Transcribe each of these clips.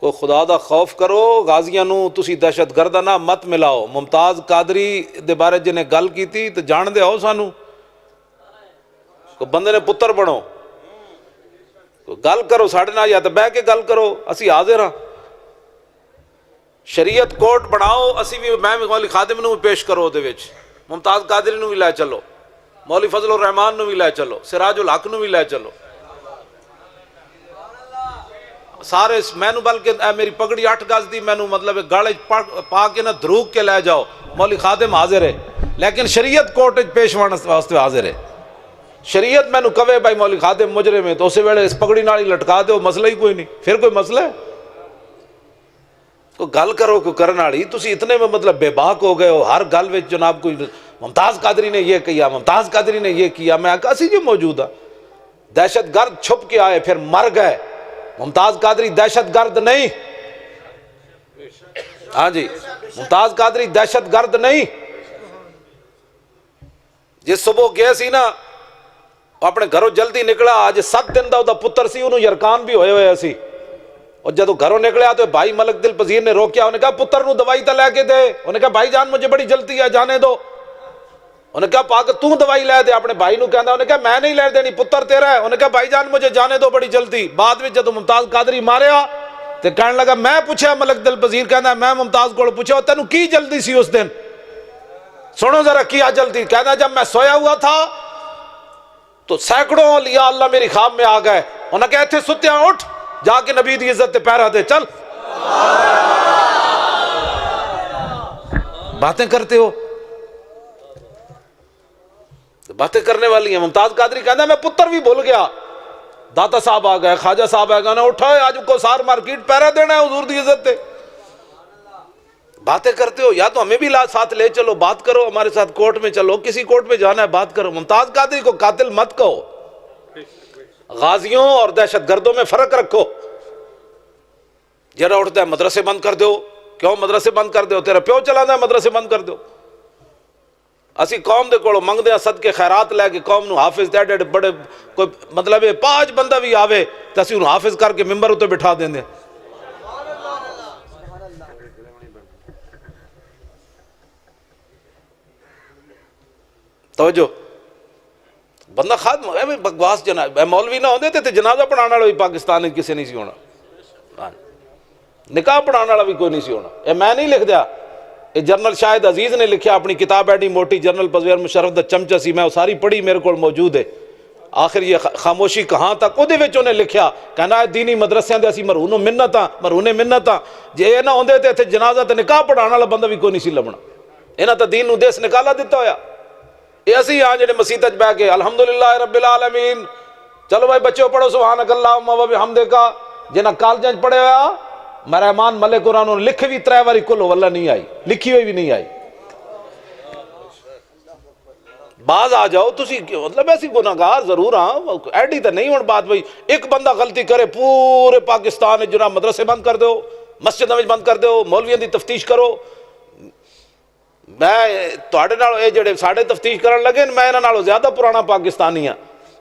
کو خدا دا خوف کرو، غازیاں نو تسی دہشت گرداں نہ مت ملاؤ۔ ممتاز قادری دے بارے جنہیں گل کیتی تے جان دے آؤ سانو، کو بندے نے پتر بنو، گل کرو ساڑھے نہ، یا تو بہ کے گل کرو، اسی حاضر ہاں۔ شریعت کوٹ بناؤ، اسی بھی میں مولوی خادم نو بھی پیش کرو دے وچ، ممتاز قادری نو بھی لے چلو، مولوی فضل الرحمان نو بھی لے چلو، سراج الحق نو بھی لے چلو، سارے مینو، بلکہ اے میری پگڑی 8 گز دی مینو مطلب گالے پا کے نہ دھروک کے لے جاؤ، مولوی خادم حاضر ہے، لیکن شریعت کوٹ پیش واسطے حاضر ہے۔ شریعت مینو کہے بھائی مولوی خادم مجرم ہے تو اسی ویلے اس پگڑی نال ہی لٹکا دو، مسئلہ ہی کوئی نہیں، پھر کوئی مسئلہ ہے؟ کوئی گل کرو کوئی کرن والی، تسی اتنے میں مطلب بے باک ہو گئے ہو، ہر گل وچ جناب کوئی ممتاز قادری نے یہ کیا، ممتاز قادری نے یہ کیا۔ میں کہا اسی جو موجود ہے، دہشت گرد چھپ کے آئے پھر مر گئے، ممتاز قادری دہشت گرد نہیں، ہاں جی ممتاز قادری دہشت گرد نہیں۔ جس صبح گئے سی نا اپنے گھروں جلدی نکلا، آج 7 دن دا پتر سی، انہوں یرکان بھی ہوئے سی، اور جدو گھروں نکلیا تو بھائی ملک دل پذیر نے روکیا، انہیں کہا پتر نو دوائی تا لے کے دے، انہیں کہا بھائی جان مجھے بڑی جلدی ہے جانے دو، انہیں کہا پاک تو دوائی لے دے، اپنے بھائی نو کہندا، انہیں کہا میں نہیں لے دینی، پتر تیرا ہے، انہیں کہا بھائی جان مجھے جانے دو بڑی جلدی۔ بعد میں جدو ممتاز قادری ماریا تو کہنے لگا میں پوچھا ملک دل پذیر، کہندا میں ممتاز کو پوچھا تینوں کی جلدی سی اس دن؟ سنو ذرا کیا جلدی، کہنا جب میں سویا ہوا تھا تو سینکڑوں اولیاء اللہ میری خواب میں آ گئے، انہیں کہا تھے ستیا اٹھ جا کے نبی دی عزت تے پیرا دے، چل باتیں کرتے ہو، باتیں کرنے والی ہیں۔ ممتاز قادری کہنا میں پتر بھی بھول گیا، داتا صاحب آ گئے، خواجہ صاحب آ گئے، اٹھائے آج کو سار مارکیٹ پیرا دینا ہے حضور دی عزت تے، باتیں کرتے ہو، یا تو ہمیں بھی ساتھ لے چلو، بات کرو ہمارے ساتھ، کورٹ میں چلو، کسی کورٹ میں جانا ہے بات کرو۔ ممتاز قادری کو قاتل مت کہو، غازیوں اور دہشت گردوں میں فرق رکھو۔ جرا اٹھتا ہے مدرسے بند کر دو، کیوں مدرسے بند کر دو؟ تیرا پیو چلا ہے مدرسے بند کر دو۔ اسی قوم دے کولوں منگدے ہیں صدقے خیرات لے کے، قوم نو حافظ تے ایڈے بڑے کوئی مطلب 5 بندہ بھی آوے تو اسی انہوں حافظ کر کے ممبر اتنے بٹھا دیں دیں۔ توجہ، بندہ خادم ہے بکواس، جناب مولوی نہ ہوندے تے جنازہ پڑھانا والا بھی پاکستان میں کسی نہیں سی ہونا، نکاح پڑھانا والا بھی کوئی نہیں سی ہونا۔ یہ میں نہیں لکھ دیا، یہ جنرل شاہد عزیز نے لکھیا اپنی کتاب ایڈی موٹی، جنرل پرویز مشرف دا چمچا سی، میں وہ ساری پڑھی، میرے کو موجود ہے، آخر یہ خاموشی کہاں تک، وہ انہیں لکھیا کہنا ہے دینی مدرسیاں دے اسی مرہون منتاں جے یہ نہ ہوندے تے جنازہ تے نکاح پڑھانا والا بندہ بھی کوئی نہیں سی لبنا، انہاں تے دین نو دیس نکالا دیتا ہویا۔ یہ اسی ہاں جڑے مسیت وچ بیٹھ کے الحمدللہ رب العالمین، چلو بھائی بچوں پڑھو سبحانک اللہم و بحمدک، جنہاں کالجاں وچ پڑھے ہوا مہرمان ملک قرآن نے لکھ بھی 3 باری کل واللہ نہیں آئی، لکھی ہوئی بھی نہیں آئی۔ باز آ جاؤ تسی، مطلب ایسی گناہگار ضرور ہاں، ایڈی تو نہیں ہون بات بھائی ایک بندہ غلطی کرے پورے پاکستان جناب مدرسے بند کر دو، مسجد بند کر دو، مولویاں دی تفتیش کرو۔ میں تواڈے نال اے جڑے ساڈے تفتیش کرن لگے میں انہاں نالوں زیادہ پرانا پاکستانی ہاں،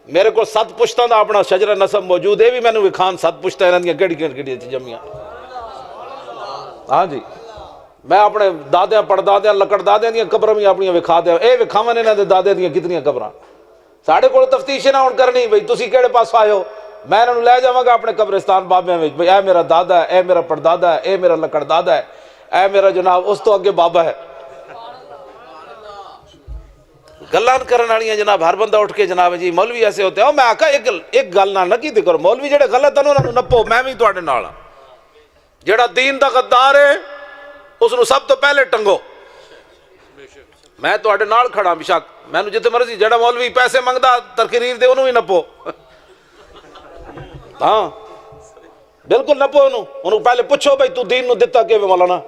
میرے کو 7 پشتاں دا اپنا شجرہ نسب موجود ہے، بھی مینوں وکھان 7 پشتاں انہاں دیاں کیڑی جمیاں، ہاں جی میں اپنے دادیاں پڑدادیاں لکڑ دادیاں دیاں قبراں بھی اپنیاں وکھا دیا، اے وکھاون انہاں دے دادے دیاں کتنیاں قبراں، ساڈے کول تفتیش نہ ہون کرنی بھئی تسی کیڑے پاس آئے ہو، میں انہاں نوں لے جاواں گا اپنے قبرستان بابیاں وچ، بھئی اے میرا دادا ہے، اے میرا پڑدادا ہے، اے میرا لکڑ دادا ہے، اے میرا جناب اس تو اگے بابا ہے۔ گلان کرن والیاں جناب ہر بندہ اٹھ کے جناب جی مولوی ایسے ہوتے ہیں، میں آکھا ایک گل نہ کیتے کرو، مولوی جڑے غلط ہیں انہاں نوں نپو، میں بھی تواڈے نال ہاں، جڑا دین دا غدار ہے اس نو سب تو پہلے ٹنگو، میں تواڈے نال کھڑا بے شک، مینوں جتنے مرضی جڑا مولوی پیسے منگدا تقریر دے انہوں بھی نپو، ہاں بالکل نپو انہوں پہلے پوچھو بھائی تو دین نو دتا کیویں مولانا،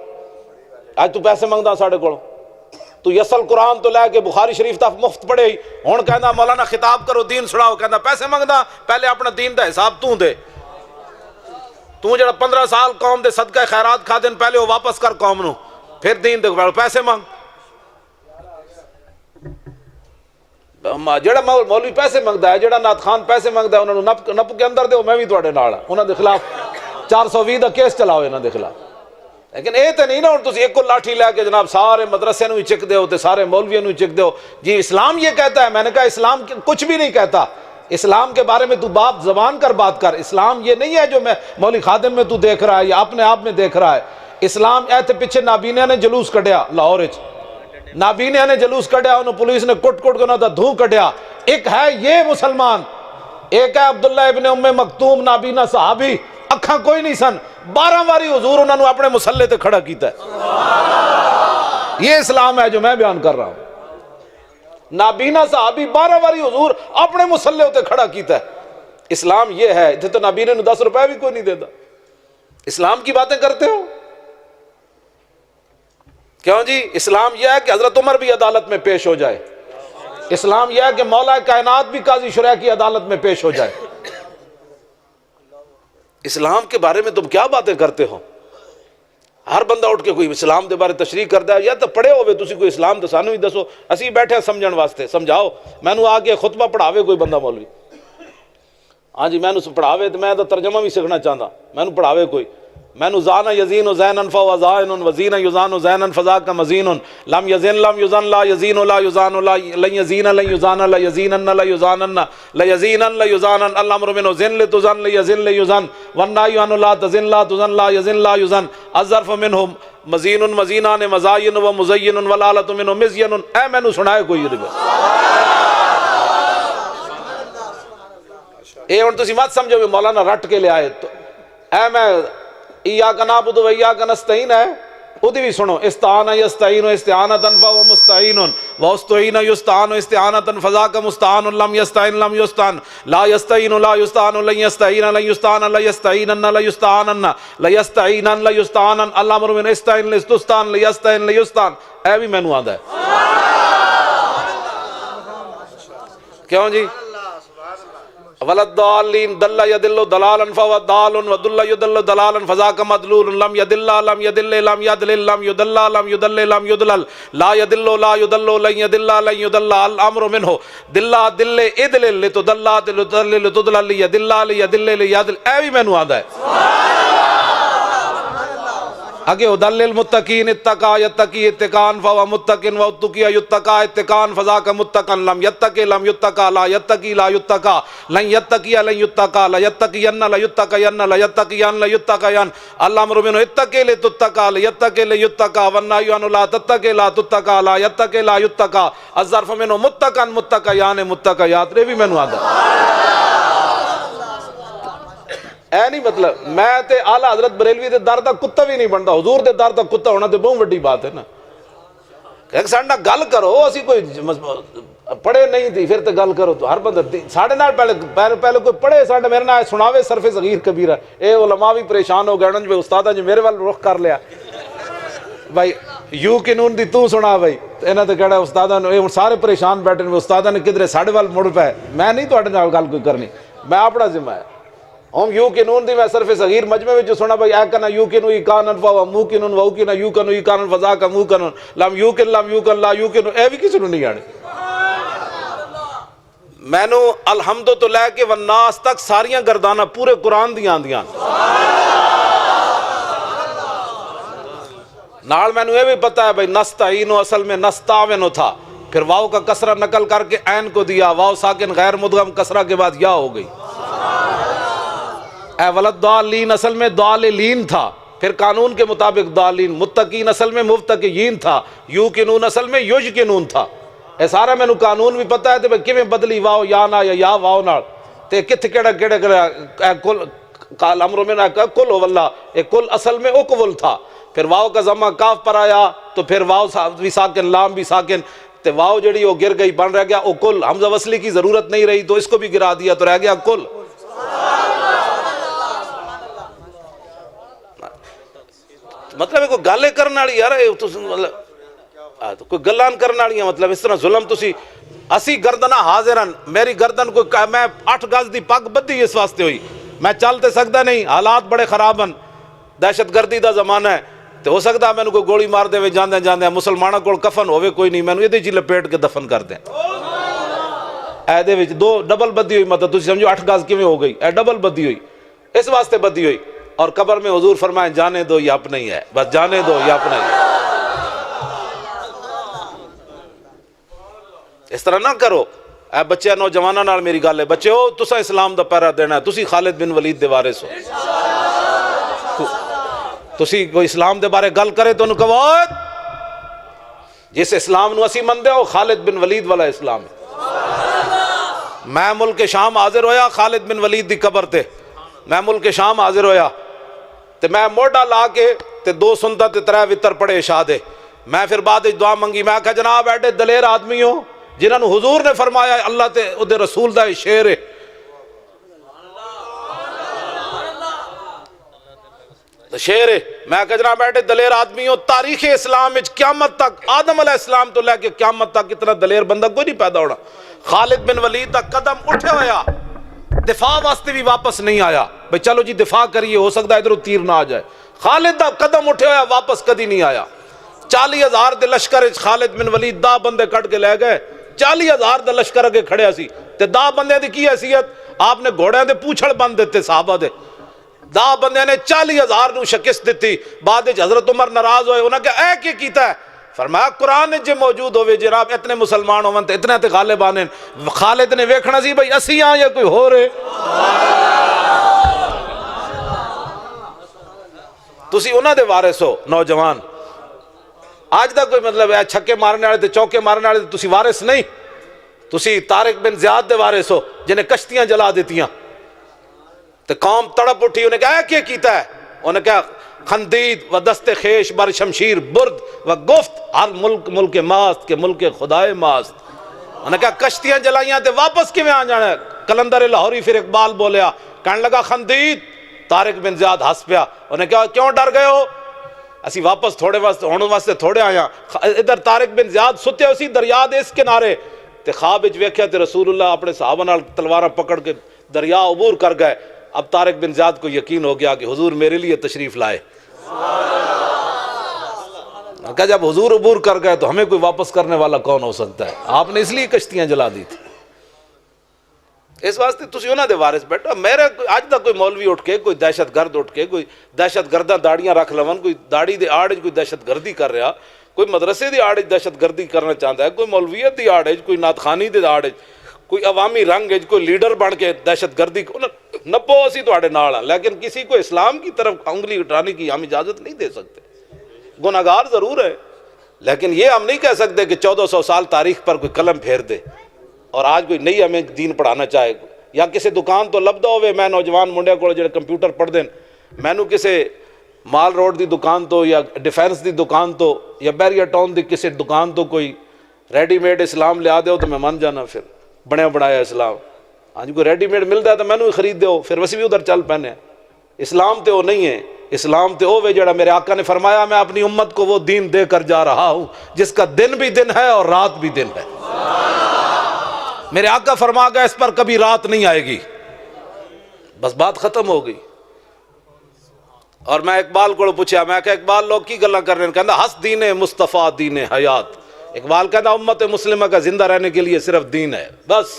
آج تو پیسے منگدا ساڈے کول، تو یسل قرآن تو لے کے بخاری شریف تک مفت پڑھے ہی، ہن کہندا مولانا خطاب کرو دین سناؤ، کہندا پیسے منگدا، پہلے اپنا دین دا حساب تو دے، تو جڑا 15 سال قوم دے صدقہ خیرات کھا دین پہلے وہ واپس کر قوم نو، پھر دین دے پیسے مانگ، جڑا مولوی پیسے منگدا ہے، جڑا نعت خان پیسے منگدا ہے، انہوں نپ کے اندر دے، میں بھی تواڈے نال ہاں، انہاں دے خلاف 420 دا کیس چلاؤ انہاں دے خلاف. لیکن اے تے نہیں نا ہن تسی ایک کو لاٹھی لے کے جناب سارے مدرسے نو ہی چک دیو تے سارے مولویوں نو ہی چک دیو. جی اسلام یہ کہتا ہے. میں نے کہا اسلام کچھ بھی نہیں کہتا. اسلام کے بارے میں تو باپ زبان کر بات کر. اسلام یہ نہیں ہے جو میں مولوی خادم میں تو دیکھ رہا ہے یا اپنے آپ میں دیکھ رہا ہے. اسلام ایتھے پیچھے نابینیاں نے جلوس کڈیا لاہور وچ, نابینیاں نے جلوس کڈیا, انہوں پولیس نے کٹ کٹ کے انہوں دا دھوں کڈیا. ایک ہے یہ مسلمان, ایک ہے عبداللہ ابن ام مکتوم نابینا صحابی, اکھاں کوئی نہیں سن, 12 واری حضور انہوں نے اپنے مسلح تے کھڑا کیتا ہے. یہ اسلام ہے جو میں بیان کر رہا ہوں. نابینا صحابی 12 واری حضور اپنے مسلح تے کھڑا کیتا ہے. اسلام یہ ہے. اتنے تو نابینے نے 10 روپے بھی کوئی نہیں دیتا. اسلام کی باتیں کرتے ہو کیوں جی؟ اسلام یہ ہے کہ حضرت عمر بھی عدالت میں پیش ہو جائے. اسلام یہ ہے کہ مولا کائنات بھی قاضی شرح کی عدالت میں پیش ہو جائے. اسلام کے بارے میں تم کیا باتیں کرتے ہو؟ ہر بندہ اٹھ کے کوئی اسلام دے بارے تشریح کرتا ہے. یا تو پڑھے ہوئے تسی کوئی اسلام تو سانو ہی دسو, اسی بیٹھے ہیں سمجھن واسطے. سمجھاؤ. میں نو آگے خطبہ پڑھاوے کوئی بندہ مولوی, ہاں جی میں نو پڑھاوے تو میں تو ترجمہ بھی سیکھنا چاہتا. میں نو پڑھاوے کوئی, میں نو زانا یزین و زینن فو زائن وزین یزان و زینن فضا کا مزین لم یزین لم یزن لا یزین لا یزان لا لن یزین لن یزان لا یزینن لا یزانن لا یزینن لا یزانن الامر من زن لتزن لیزن لیزن والنهی عن لا تزن لا تزن لا یزن لا یزن الظرف منهم مزین مزینان مزاین و مزین والآلۃ منه مزین. اے میں نو سنائے کوئی اے ہن تسی مت سمجھو کہ مولانا رٹ کے لے آئے. تو اے میں ایاک نعبد و ایاک نستعین ہے, ادھی بھی سنو. استعان یستعین استعانۃ فهو مستعین واستعین یستعان استعانۃ فذاک مستعان لم یستعین لم یستعان لا یستعین لا یستعان لن یستعین لن یستعان لا یستعینن لا یستعانن لا یستعینن لا یستعانن الامر من استعین لستستعان لا یستعین لا یستعان. اے بھی مینوں آندا ہے کیوں جی؟ ولدالین دل یدل دلالا فهو ضال ودل یدل دلالا فذاک مضلول لم یدل لم یدل لم یدلل لم یدل لم یدل لم یدلل لا یدل لا یدل لن یدل لن یدل الامر منه دل دل ادلل لتدل لتدلل لتدلل یدل لیدل لیدل. اے بھی مینوں آندا ہے اگے ادل المتقین اتقا یتقی اتقان فهو متقن واتقی یتقا اتقان فذاک متقن لم یتقی لم یتقا لا یتقی لا یتقا لن یتقی لن یتقا لا یتقین لا یتقین لا یتقین لا یتقین الامر منه اتقی لتتقا لیتقی لیتقا والنهی عن لا تتقی لا تتقا لا یتقی لا یتقا الظرف منه متقن متقیان متقیات. ری بھی مینوں آندا اے نہیں مطلب میں تے اعلیٰ حضرت بریلوی دے در دا کتا بھی نہیں بنتا. حضور دے در دا کتا ہونا تے بہت بڑی بات ہے نا. کہ ساڈے نال گل کرو, اسی کوئی پڑھے نہیں تھی پھر تے گل کرو. تو ہر بندہ ساڈے نال پہلے کوئی پڑھے ساڈے میرے نال سناوے صرف صغیر کبیرہ. اے علماء بھی پریشان ہو گئے انہاں جو استاداں جو میرے وال رخ کر لیا بھائی یو قانون دی تو سنا بھائی. انہاں تے کہڑا استاداں نے سارے پریشان بیٹھے نے, استاداں نے کدھر ساڈے وال مڑ پے. میں نہیں تہاڈے نال گل کوئی کرنی, میں اپنا ذمہ ہے. ہم یو قانون دی میں صرف صغیر مجمع میں جو سنا بھائی اے کنا یو کنو ایکانن فوا مو کنن وو کنا یو کنو ایکانن فضا کا مو کنن لم یو کن لم یو کن لا یو کنو. اے بھی کسی نو نہیں آنے. میں نو الحمد تو لے کے والناس تک ساریاں گردانہ پورے قرآن دیاں دیاں نال. میں نو یہ بھی پتا ہے بھائی نستعینو اصل میں نستعینو تھا, پھر واو کا کسرہ نقل کر کے عین کو دیا, واو ساکن غیر مدغم کسرہ کے بعد یا ہو گئی. اے ولدالین اصل میں داللین تھا, پھر قانون کے مطابق دالین. متقین اصل میں مفتقین تھا, یو کنون اصل میں یوج کنون تھا. اے سارا میں نو قانون بھی پتا ہے تے بھئی کیویں بدلی واو یا نا یا واو نال تے کتھ کیڑا کل قال امر من کل واللہ. اے کل اصل میں اقول تھا, پھر واو کا ضمہ کاف پر آیا تو پھر واو بھی ساکن لام بھی ساکن, تے واو جڑی وہ گر گئی بن رہ گیا او کل. حمزہ وصلی کی ضرورت نہیں رہی تو اس کو بھی گرا دیا تو رہ گیا کل. مطلب کوئی گالے کرنے والی یار کوئی گلان کرنے والی, مطلب اس طرح ظلم تسی اسی گردنہ حاضرن. میری گردن کو میں 8 گز دی پگ بدھی اس واسطے ہوئی, میں چل تے سکتا نہیں, حالات بڑے خراب ہیں, دہشت گردی دا زمانہ ہے. تو ہو سکتا میں نے کوئی گولی مار دے ہوئے جاندے جاندے مسلمانوں کو کفن ہوئے کوئی نہیں, میں نے یہ لپیٹ کے دفن کر دیں. اے دے وچ 2 ڈبل بدھی ہوئی, مطلب تسی سمجھو 8 گز کیویں ہو گئی, اے ڈبل بدھی ہوئی اس واسطے بدھی ہوئی. اور قبر میں حضور فرمائیں جانے دو یہ اپنا ہی ہے، بس جانے دو یہ اپنا ہی ہے۔ اس طرح نہ کرو۔ اے بچے نوجوانوں نال میری گل ہے، بچے ہو تساں اسلام دا پہرا دینا ہے، تسی خالد بن ولید دے وارث ہو۔ تسی کوئی اسلام دے بارے گل کرے تو انہوں کہو جس اسلام نو اسی مندے ہو خالد بن ولید والا اسلام ہے۔ میں ملک شام حاضر ہویا خالد بن ولید دی قبر تے، میں ملک شام حاضر ہویا تے میں موڈا لا کے تے 2 سنت تے 3 وتر پڑھے عشاء دے۔ میں پھر بعد دعا منگی، میں کہا جناب ایڈے دلیر آدمی ہو جنہاں نو حضور نے فرمایا اللہ تے دے رسول دا شعر ہے، شعر ہے، میں کہا جناب ایڈے دلیر آدمی ہو، تاریخ اسلام وچ قیامت تک آدم علیہ السلام تو لے کے قیامت تک اتنا دلیر بندہ کوئی نہیں پیدا ہونا۔ خالد بن ولید دا قدم اٹھے ہویا، دفاع واسطے بھی واپس نہیں آیا، بھئی چلو جی دفاع کریے ہو سکتا ہے ادھر تیر نہ آ جائے۔ خالد دا قدم اٹھے ہویا واپس کدی نہیں آیا۔ 40,000 دے لشکر خالد بن ولید 10 بندے کٹ کے لے گئے، 40,000 دے لشکر اگے کھڑے سی تے 10 بندے دی کی حیثیت؟ آپ نے گھوڑیاں دے پوچھڑ بند دیتے صحابہ دے، 10 بندے نے 40,000 نو شکست دیتی۔ بعد حضرت عمر ناراض ہوئے، انہوں نے کہا اے کی کیتا ہے؟ فرمایا قرآن جے موجود ہوئے جناب اتنے مسلمان ہون تے اتنے تے غالب آنے، خالد نے ویکھنا سی بھئی اسی ہاں یا کوئی ہو رہے۔ تسی انہاں دے وارث ہو نوجوان، آج دا کوئی مطلب ہے چھکے مارنے والے تے چوکے مارنے والے تسی وارث نہیں، تسی طارق بن زیاد دے وارث ہو جنہیں کشتیاں جلا دیتیاں تے قوم تڑپ اٹھی، انہیں کہا کیا کیتا ہے؟ انہیں کہا خندید و دست خیش بر شمشیر برد و گفت ہر ملک ماست کے ملک خدائے ماست۔ انہیں کہا کشتیاں جلائیاں تے واپس کی میں آ جانا ہے؟ کلندر لاہوری پھر اقبال بولیا، کہنے لگا خندید، طارق بن زیاد ہس پیا، انہیں کہا کیوں ڈر گئے ہو؟ اسی واپس تھوڑے واسطے تھوڑے آیا۔ ادھر طارق بن زیاد ستے اسی دریا دے اس کنارے تے خواب وچ ویکھیا تے رسول اللہ اپنے صحابہ نال تلواراں پکڑ کے دریا عبور کر گئے۔ اب طارق بن زیاد کو یقین ہو گیا کہ حضور میرے لیے تشریف لائے۔ کہا جب حضور عبور کر گئے تو ہمیں کوئی واپس کرنے والا کون ہو سکتا ہے؟ آپ نے اس لیے کشتیاں جلا دی تھی۔ اس واسطے تسی انہاں دے وارث بیٹھا۔ میرے اج دا کوئی مولوی اٹھ کے کوئی دہشت گرد اٹھ کے کوئی دہشت گرداں داڑیاں رکھ لون، کوئی داڑھی دے آڑ کوئی دہشت گردی کر رہا، کوئی مدرسے دی آڑ دہشت گردی کرنا چاہتا ہے، کوئی مولویت دی آڑ کوئی نعت خوانی دی آڑ کوئی عوامی رنگ کوئی لیڈر بن کے دہشت گردی نپو اسی تواڈے نال ہاں، لیکن کسی کو اسلام کی طرف انگلی اٹھانے کی ہم اجازت نہیں دے سکتے۔ گناہگار ضرور ہے، لیکن یہ ہم نہیں کہہ سکتے کہ 1400 سال تاریخ پر کوئی قلم پھیر دے اور آج کوئی نہیں ہمیں دین پڑھانا چاہے، یا کسی دکان تو لبدا ہوئے میں نوجوان منڈے کو جڑے کمپیوٹر پڑھ دین، مینوں کسی مال روڈ دی دکان تو یا ڈیفینس دی دکان تو یا بیریا ٹاؤن دی کسی دکان تو کوئی ریڈی میڈ اسلام لیا دو تو میں من جانا، پھر بنیا بنایا اسلام۔ ہاں جی کوئی ریڈی میڈ ملتا ہے تو مینوں ہی خرید دو، پھر ویسے بھی ادھر چل پینے۔ اسلام تے وہ نہیں ہے، اسلام تے وہ جڑا میرے آقا نے فرمایا میں اپنی امت کو وہ دین دے کر جا رہا ہوں جس کا دن بھی دن ہے اور رات بھی دن ہے۔ میرے آقا فرما گیا اس پر کبھی رات نہیں آئے گی، بس بات ختم ہو گئی۔ اور میں اقبال کو پوچھا، میں کہ اقبال لوگ کی گلاں کر رہے ہیں؟ کہندا ہس دین مصطفیٰ دین حیات۔ اقبال کہتا امت مسلمہ کا زندہ رہنے کے لیے صرف دین ہے، بس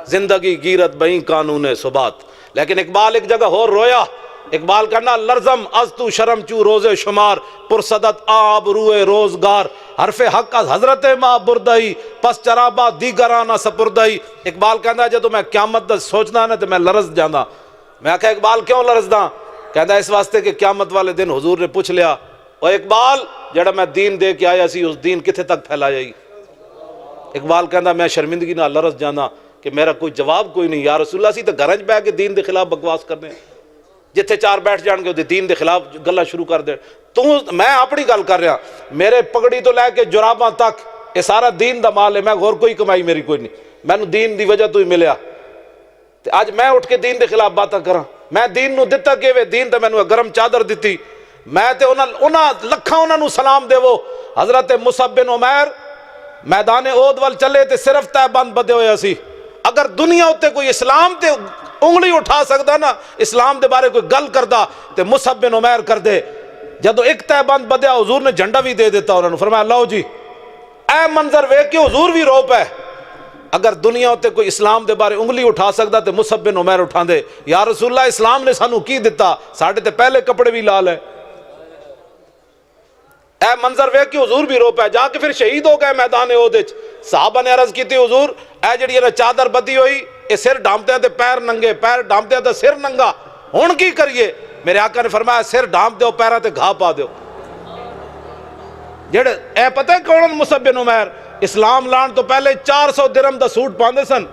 زندگی گیرت بہیں قانون ثبات۔ لیکن اقبال ایک جگہ اور رویا، اقبال کہنا لرزم از تو شرم چو روز شمار پرصدت آب روئے روزگار حرف حق از حضرت ماں بردائی پس چرابا دیگرانا سپردائی۔ اقبال کہنا جدو میں قیامت دا سوچنا نا تو میں لرز جانا۔ میں کہا اقبال کیوں لرز دا؟ کہنا اس واسطے کہ قیامت والے دن حضور نے پوچھ لیا اور اقبال جڑا میں دین دے کے آیا سی اس دین کتھے تک پھیلایا ہی؟ اقبال کہنا میں شرمندگی نہ لرز جانا کہ میرا کوئی جواب کوئی نہیں۔ یا رسول اللہ سی تو گھر بہ کے دین دے خلاف بکواس کرنے، جتھے 4 بیٹھ جان گے دین دے خلاف گلا شروع کر دے۔ تو میں اپنی گل کر رہا، میرے پگڑی تو لے کے جراباں تک یہ سارا دین دا مال ہے، میں اور کوئی کمائی میری کوئی نہیں، مینوں دین دی وجہ تو ہی ملیا۔ تے اج میں اٹھ کے دین دے خلاف باتاں کراں؟ میں دین نو دتا کیویں؟ دین تے مینوں گرم چادر دتی، میں تے انہاں لکھاں انہاں نو سلام دیو۔ حضرت مصعب بن عمیر میدان احد ول چلے تے صرف تہ بند بدے ہویا سی۔ اگر دنیا اتے کوئی اسلام تے انگلی اٹھا سکتا نا، اسلام دے بارے کوئی گل کردا تے مصعب بن عمیر کر دے۔ جدو ایک تہ بند بدیا حضور نے جھنڈا بھی دے دیتا انہوں نے، فرمایا لو جی اے منظر ویکھ کے حضور بھی رو پے۔ اگر دنیا تے کوئی اسلام دے بارے انگلی اٹھا سکتا تے مصعب بن عمیر اٹھا دے. یا رسول اللہ اسلام نے سانو کی دیتا؟ ساڈے تے پہلے کپڑے بھی لال ہے. اے منظر ویکھ کے حضور بھی رو پیا. جا کے پھر شہید ہو گئے میدان احد وچ. صحابہ نے عرض کیتی حضور اے جڑی ہے چادر بدی ہوئی اے سر ڈھانپتے تے پیر ننگے, پیر ڈھانپتے تے سر ننگا, ہن کی کریے؟ میرے آقا نے فرمایا سر ڈھانپ دیو, پیراں تے گھا پا دیو. جڑے اے پتہ ہے کون مصعب بن عمیر؟ اسلام لان تو پہلے 400 درہم دا سوٹ پاندے سن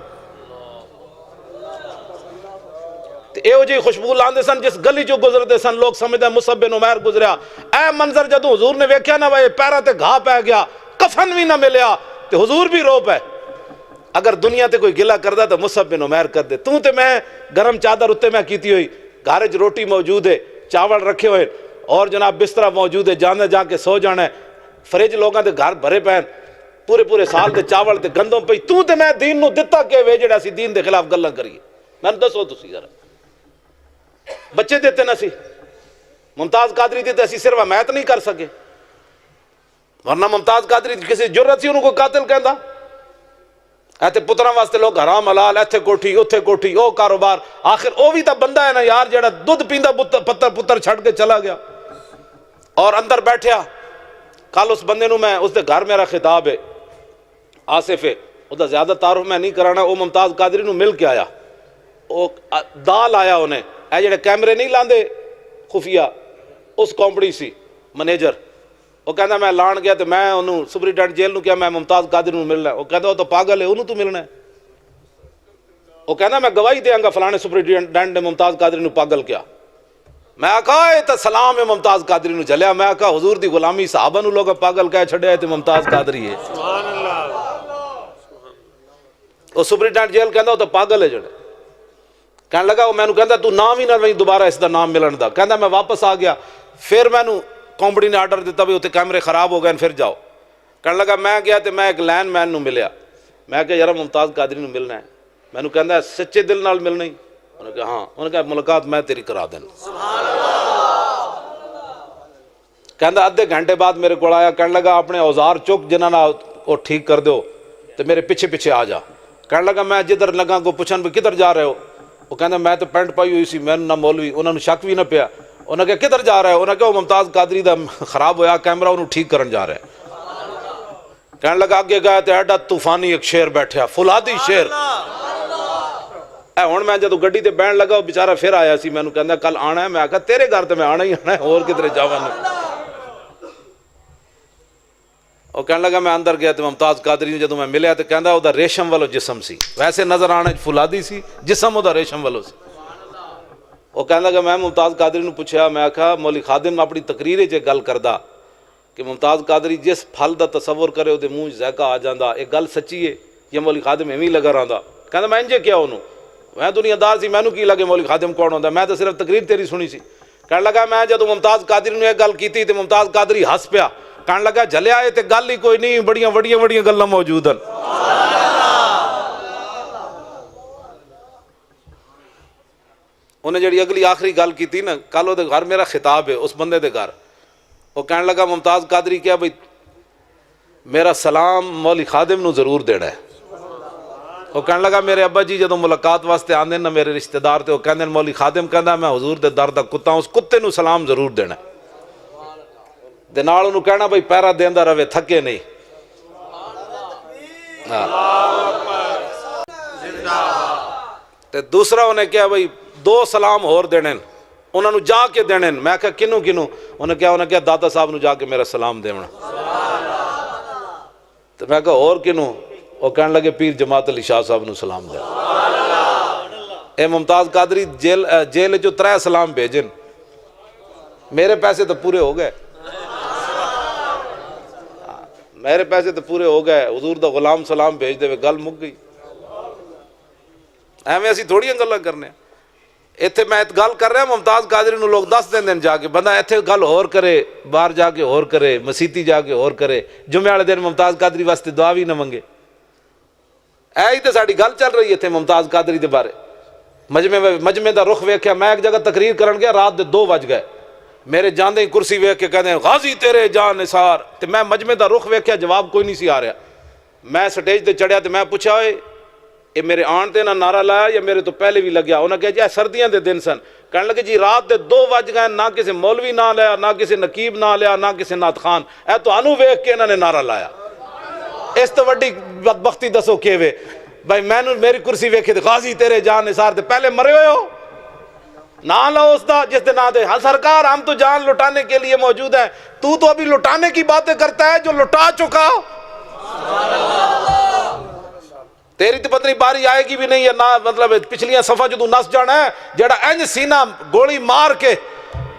تے ایہو جی خوشبو لاندے سن جس گلی چوں گزرتے سن لوگ سمجھدے مصعب بن عمیر گزریا. اے منظر جدوں حضور نے ویکھیا نا بھائی پیراں تے گھا پے گیا, کفن بھی نہ ملیا تے حضور بھی رو پے. اگر دنیا تے کوئی گلا کردا تے مصعب بن عمیر کر دے. تو تے میں گرم چادر اتے میں کیتی ہوئی, گھر وچ روٹی موجود ہے, چاول رکھے ہوئے اور جناب بسترا موجود ہے, جانا جا کے سو جانا ہے. فریج لوگاں دے گھر بھرے پین, پورے سال دے چاول تے گندم پئی. تو تے میں دین نو دتا کہ وے جڑا سی دین دے خلاف گلاں کریے؟ مینوں دسو تسی ذرا. بچے دیتے نہ سی, ممتاز قادری دیتے اسی صرف حمایت نہیں کر سکے, ورنہ ممتاز قادری کسی جرت سی انہوں کو قاتل کہندا. ایتھے پتراں واسطے لوگ حرام حلال, ایتھے کوٹھی اوتھے کوٹھی, او کاروبار. آخر او بھی تا بندہ ہے نا یار جڑا دودھ پیندا پتر چھڑ کے چلا گیا اور اندر بیٹھیا. کل اس بندے نو میں اس دے گھر میرا خطاب ہے, آصف ہے, او دا زیادہ تعارف میں نہیں کرانا. او ممتاز قادری نو مل کے آیا, او دال آیا انہیں, اے جڑے کیمرے نہیں لاندے خفیہ, اس کمپنی سی منیجر. وہ کہندا میں لان گیا تے میں انہوں سپرنٹینڈنٹ جیل نو کیا میں ممتاز قادری نو ملنا ہے. وہ کہندا وہ تو پاگل ہے, انہوں تو ملنا ہے. وہ کہندا میں گواہی دیاں گا فلانے سپرنٹینڈنٹ نے ممتاز قادری نو پاگل کیا. میں آکھا اے تے سلام ہے ممتاز قادری نو جلیا. میں آکھا حضور دی غلامی صحابہ نو لوگ پاگل کہہ چھڑیا ہے تے ممتاز قادری ہے. سبحان اللہ. وہ سپرنٹینڈنٹ جیل کہندا وہ تو پاگل ہے جڑے. کہنے لگا وہ میں نو کہندا تو نام ہی نہ لویں دوبارہ اس دا نام ملن دا. کہندا میں واپس آ گیا. پھر میں نو کمپنی نے آرڈر دیتا بھی اتنے کیمرے خراب ہو گئے پھر جاؤ. کہنے لگا میں گیا تے میں ایک لین مین نو ملیا. میں کہا یار ممتاز قادری نو ملنا ہے. میں نو کہندا سچے دل نال ملنا ہی؟ انہوں نے کہا ہاں. انہوں نے کہا ملاقات میں تیری کرا دینا. کہندا ادھے گھنٹے بعد میرے کو آیا. کہنے لگا اپنے اوزار چک جنہاں نہ وہ ٹھیک کر دو تو میرے پیچھے پیچھے آ جا. کہنے لگا میں جدھر لگا کو پوچھن بھی کدھر جا رہے ہو؟ وہ کہندا میں تو پینٹ پائی ہوئی سی, میں نہ مولوی. انہوں نے شک بھی نہ پیا. انہوں نے کہا کدھر جا رہا ہے؟ انہوں نے کہا وہ ممتاز قادری دا خراب ہویا کیمرہ انہوں ٹھیک کرن جا رہا ہے. کہنے لگا آگے گیا تے ایڈا طوفانی ایک شیر بیٹھیا, فولادی شیر. اے ہن میں جدوں گڈی تے بہن لگا وہ بیچارہ پھر آیا سی. مینوں کہندا کل آنا ہے. میں کہا تیرے گھر تے میں آنا ہی آنا ہے, اور کدھر جاواں نہیں. وہ کہنے لگا میں اندر گیا تے ممتاز قادری نے جدوں میں ملیا تے کہندا او دا ریشم والو جسم سی, ویسے نظر آنا فولادی سی, جسم او دا ریشم والو سی. وہ کہنے لگا میں ممتاز قادری نے پوچھا. میں کہا مولی خادم اپنی تقریر وچ گل کردا کہ ممتاز قادری جس پھل دا تصور کرے وہ منہ ذائقہ آ جاندا, ایک گل سچی ہے یا مولی خادم ایویں لگا رہندا؟ کہندا میں انجے کیا انہوں, میں دنیا دار سی, مینوں کی لگے مولی خادم کون ہوندا, میں تو صرف تقریر تیری سنی سی. کہنے لگا میں جدوں ممتاز قادری نے ایک گل کیتی تے ممتاز قادری ہس پیا. کہنے لگا جھلیا ہے تے گل ہی کوئی نہیں, بڑیاں وڈیاں گلاں موجود ہیں. انہیں جڑی اگلی آخری گل کی تھی نا, کل وہ گھر میرا خطاب ہے اس بندے دے گھر. وہ کہنے لگا ممتاز قادری کیا بھئی میرا سلام مولی خادم نو ضرور دینا ہے. وہ کہنے لگا میرے ابا جی جدوں ملاقات واسطے آندے نا میرے رشتہ دار تے وہ کہندے مولی خادم کہندا میں حضور دے در دا کتا ہوں, اس کتے نو سلام ضرور دینا ہے. تے نال انہوں کہنا بھئی پیرا دیندا رہے تھکے نہیں. تے دوسرا انہیں کیا بھئی 2 سلام اور دینے, انہوں نے جا کے دینے. میں کہا کنوں انہیں کہا داتا صاحب نو جا کے میرا سلام دینا. تو میں کہا اور کنوں؟ وہ کہنے لگے پیر جماعت علی شاہ صاحب نو سلام دینا. اے ممتاز قادری جیل جو 3 سلام بھیجن, میرے پیسے تو پورے ہو گئے, میرے پیسے تو پورے ہو گئے. حضور دا غلام سلام بھیج دے گل مک گئی. ایویں اسی تھوڑیاں گلاں کرنے. ایتھے میں گل کر رہا ممتاز قادری نو لوگ دس دین جا کے, بندہ ایتھے گل اور کرے, باہر جا کے اور کرے, مسیتی جا کے اور کرے, جمعے والے دن ممتاز قادری واسطے دعا بھی نہ منگے. اے ہی تے ساڈی گل چل رہی ہے ایتھے ممتاز قادری دے بارے. مجمع دا رخ ویکھیا, میں ایک جگہ تقریر کرن گیا, رات دے 2 بج گئے. میرے جاندے ہی کرسی ویکھ کے کہندے غازی تیرے جان نثار. تے میں مجمع دا رخ ویکھیا, جواب کوئی نہیں سی آ رہا. میں سٹیج تے چڑھیا تو میں پوچھا ہوئے یہ میرے آن تے نہ نعرہ لایا یا میرے تو پہلے بھی لگیا؟ انہوں نے کہا جی سردیاں دے دن سن، کہنے لگے جی رات دے 2 بج گئے، نہ کسی مولوی نہ لیا، نہ کسی نقیب نہ لیا، نہ کسی نعت خان، اے تو انو ویکھ کے انہوں نے نعرہ لایا۔ اس تو وڈی بدبختی دسو کیوے بھائی، میں میری کرسی ویکھے تے غازی تیرے جان نثار تے پہلے مرے ہوئے ہو، نہ لو اس دا جس دے نہ دے۔ ہاں سرکار ہم تو جان لٹانے کے لیے موجود ہیں، تو ابھی لٹانے کی باتیں کرتا ہے جو لٹا چکا۔ تیری تو پتہ نہیں باری آئے گی بھی نہیں، یا نہ مطلب پچھلیاں صفحہ جو تو نس جانا ہے، جڑا انج سینہ گولی مار کے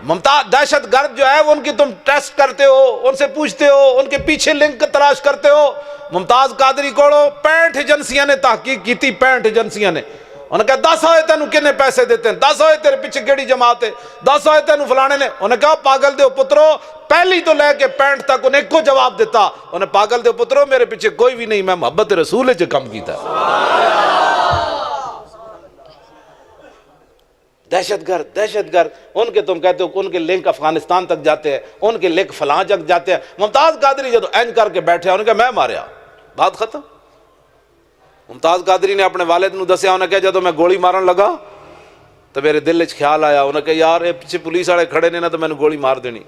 ممتاز دہشت گرد جو ہے وہ ان کی تم ٹیسٹ کرتے ہو، ان سے پوچھتے ہو، ان کے پیچھے لنک تلاش کرتے ہو۔ ممتاز قادری کوڑو 65 ایجنسیاں نے تحقیق کی تھی، 65 ایجنسیاں نے۔ انہوں نے کہا 10 ہوئے تینوں کنے پیسے دیتے ہیں، 10 ہوئے تیرے پیچھے کیڑی جماعت ہے، 10 ہوئے تینوں فلانے نے۔ انہوں نے کہا پاگل دے پترو، پہلی تو لے کے 65 تک انہیں ایک کو جواب دیتا۔ انہوں نے پاگل دے پترو میرے پیچھے کوئی بھی نہیں، میں محبت رسول سے کم کیتا ہے۔ دہشت گرد ان کے تم کہتے ہو ان کے لنک افغانستان تک جاتے ہیں، ان کے لنک فلاں تک جاتے ہیں۔ ممتاز قادری جب اینج کر کے بیٹھے انہوں نے کہا میں ماریا، بات ختم۔ ممتاز قادری نے اپنے والد نو دسیا، انہوں نے کہا جب میں گولی مارن لگا تو میرے دل وچ خیال آیا، انہوں نے کہا یار یہ پیچھے پولیس والے کھڑے نے نا تو میں نے گولی مار دینی۔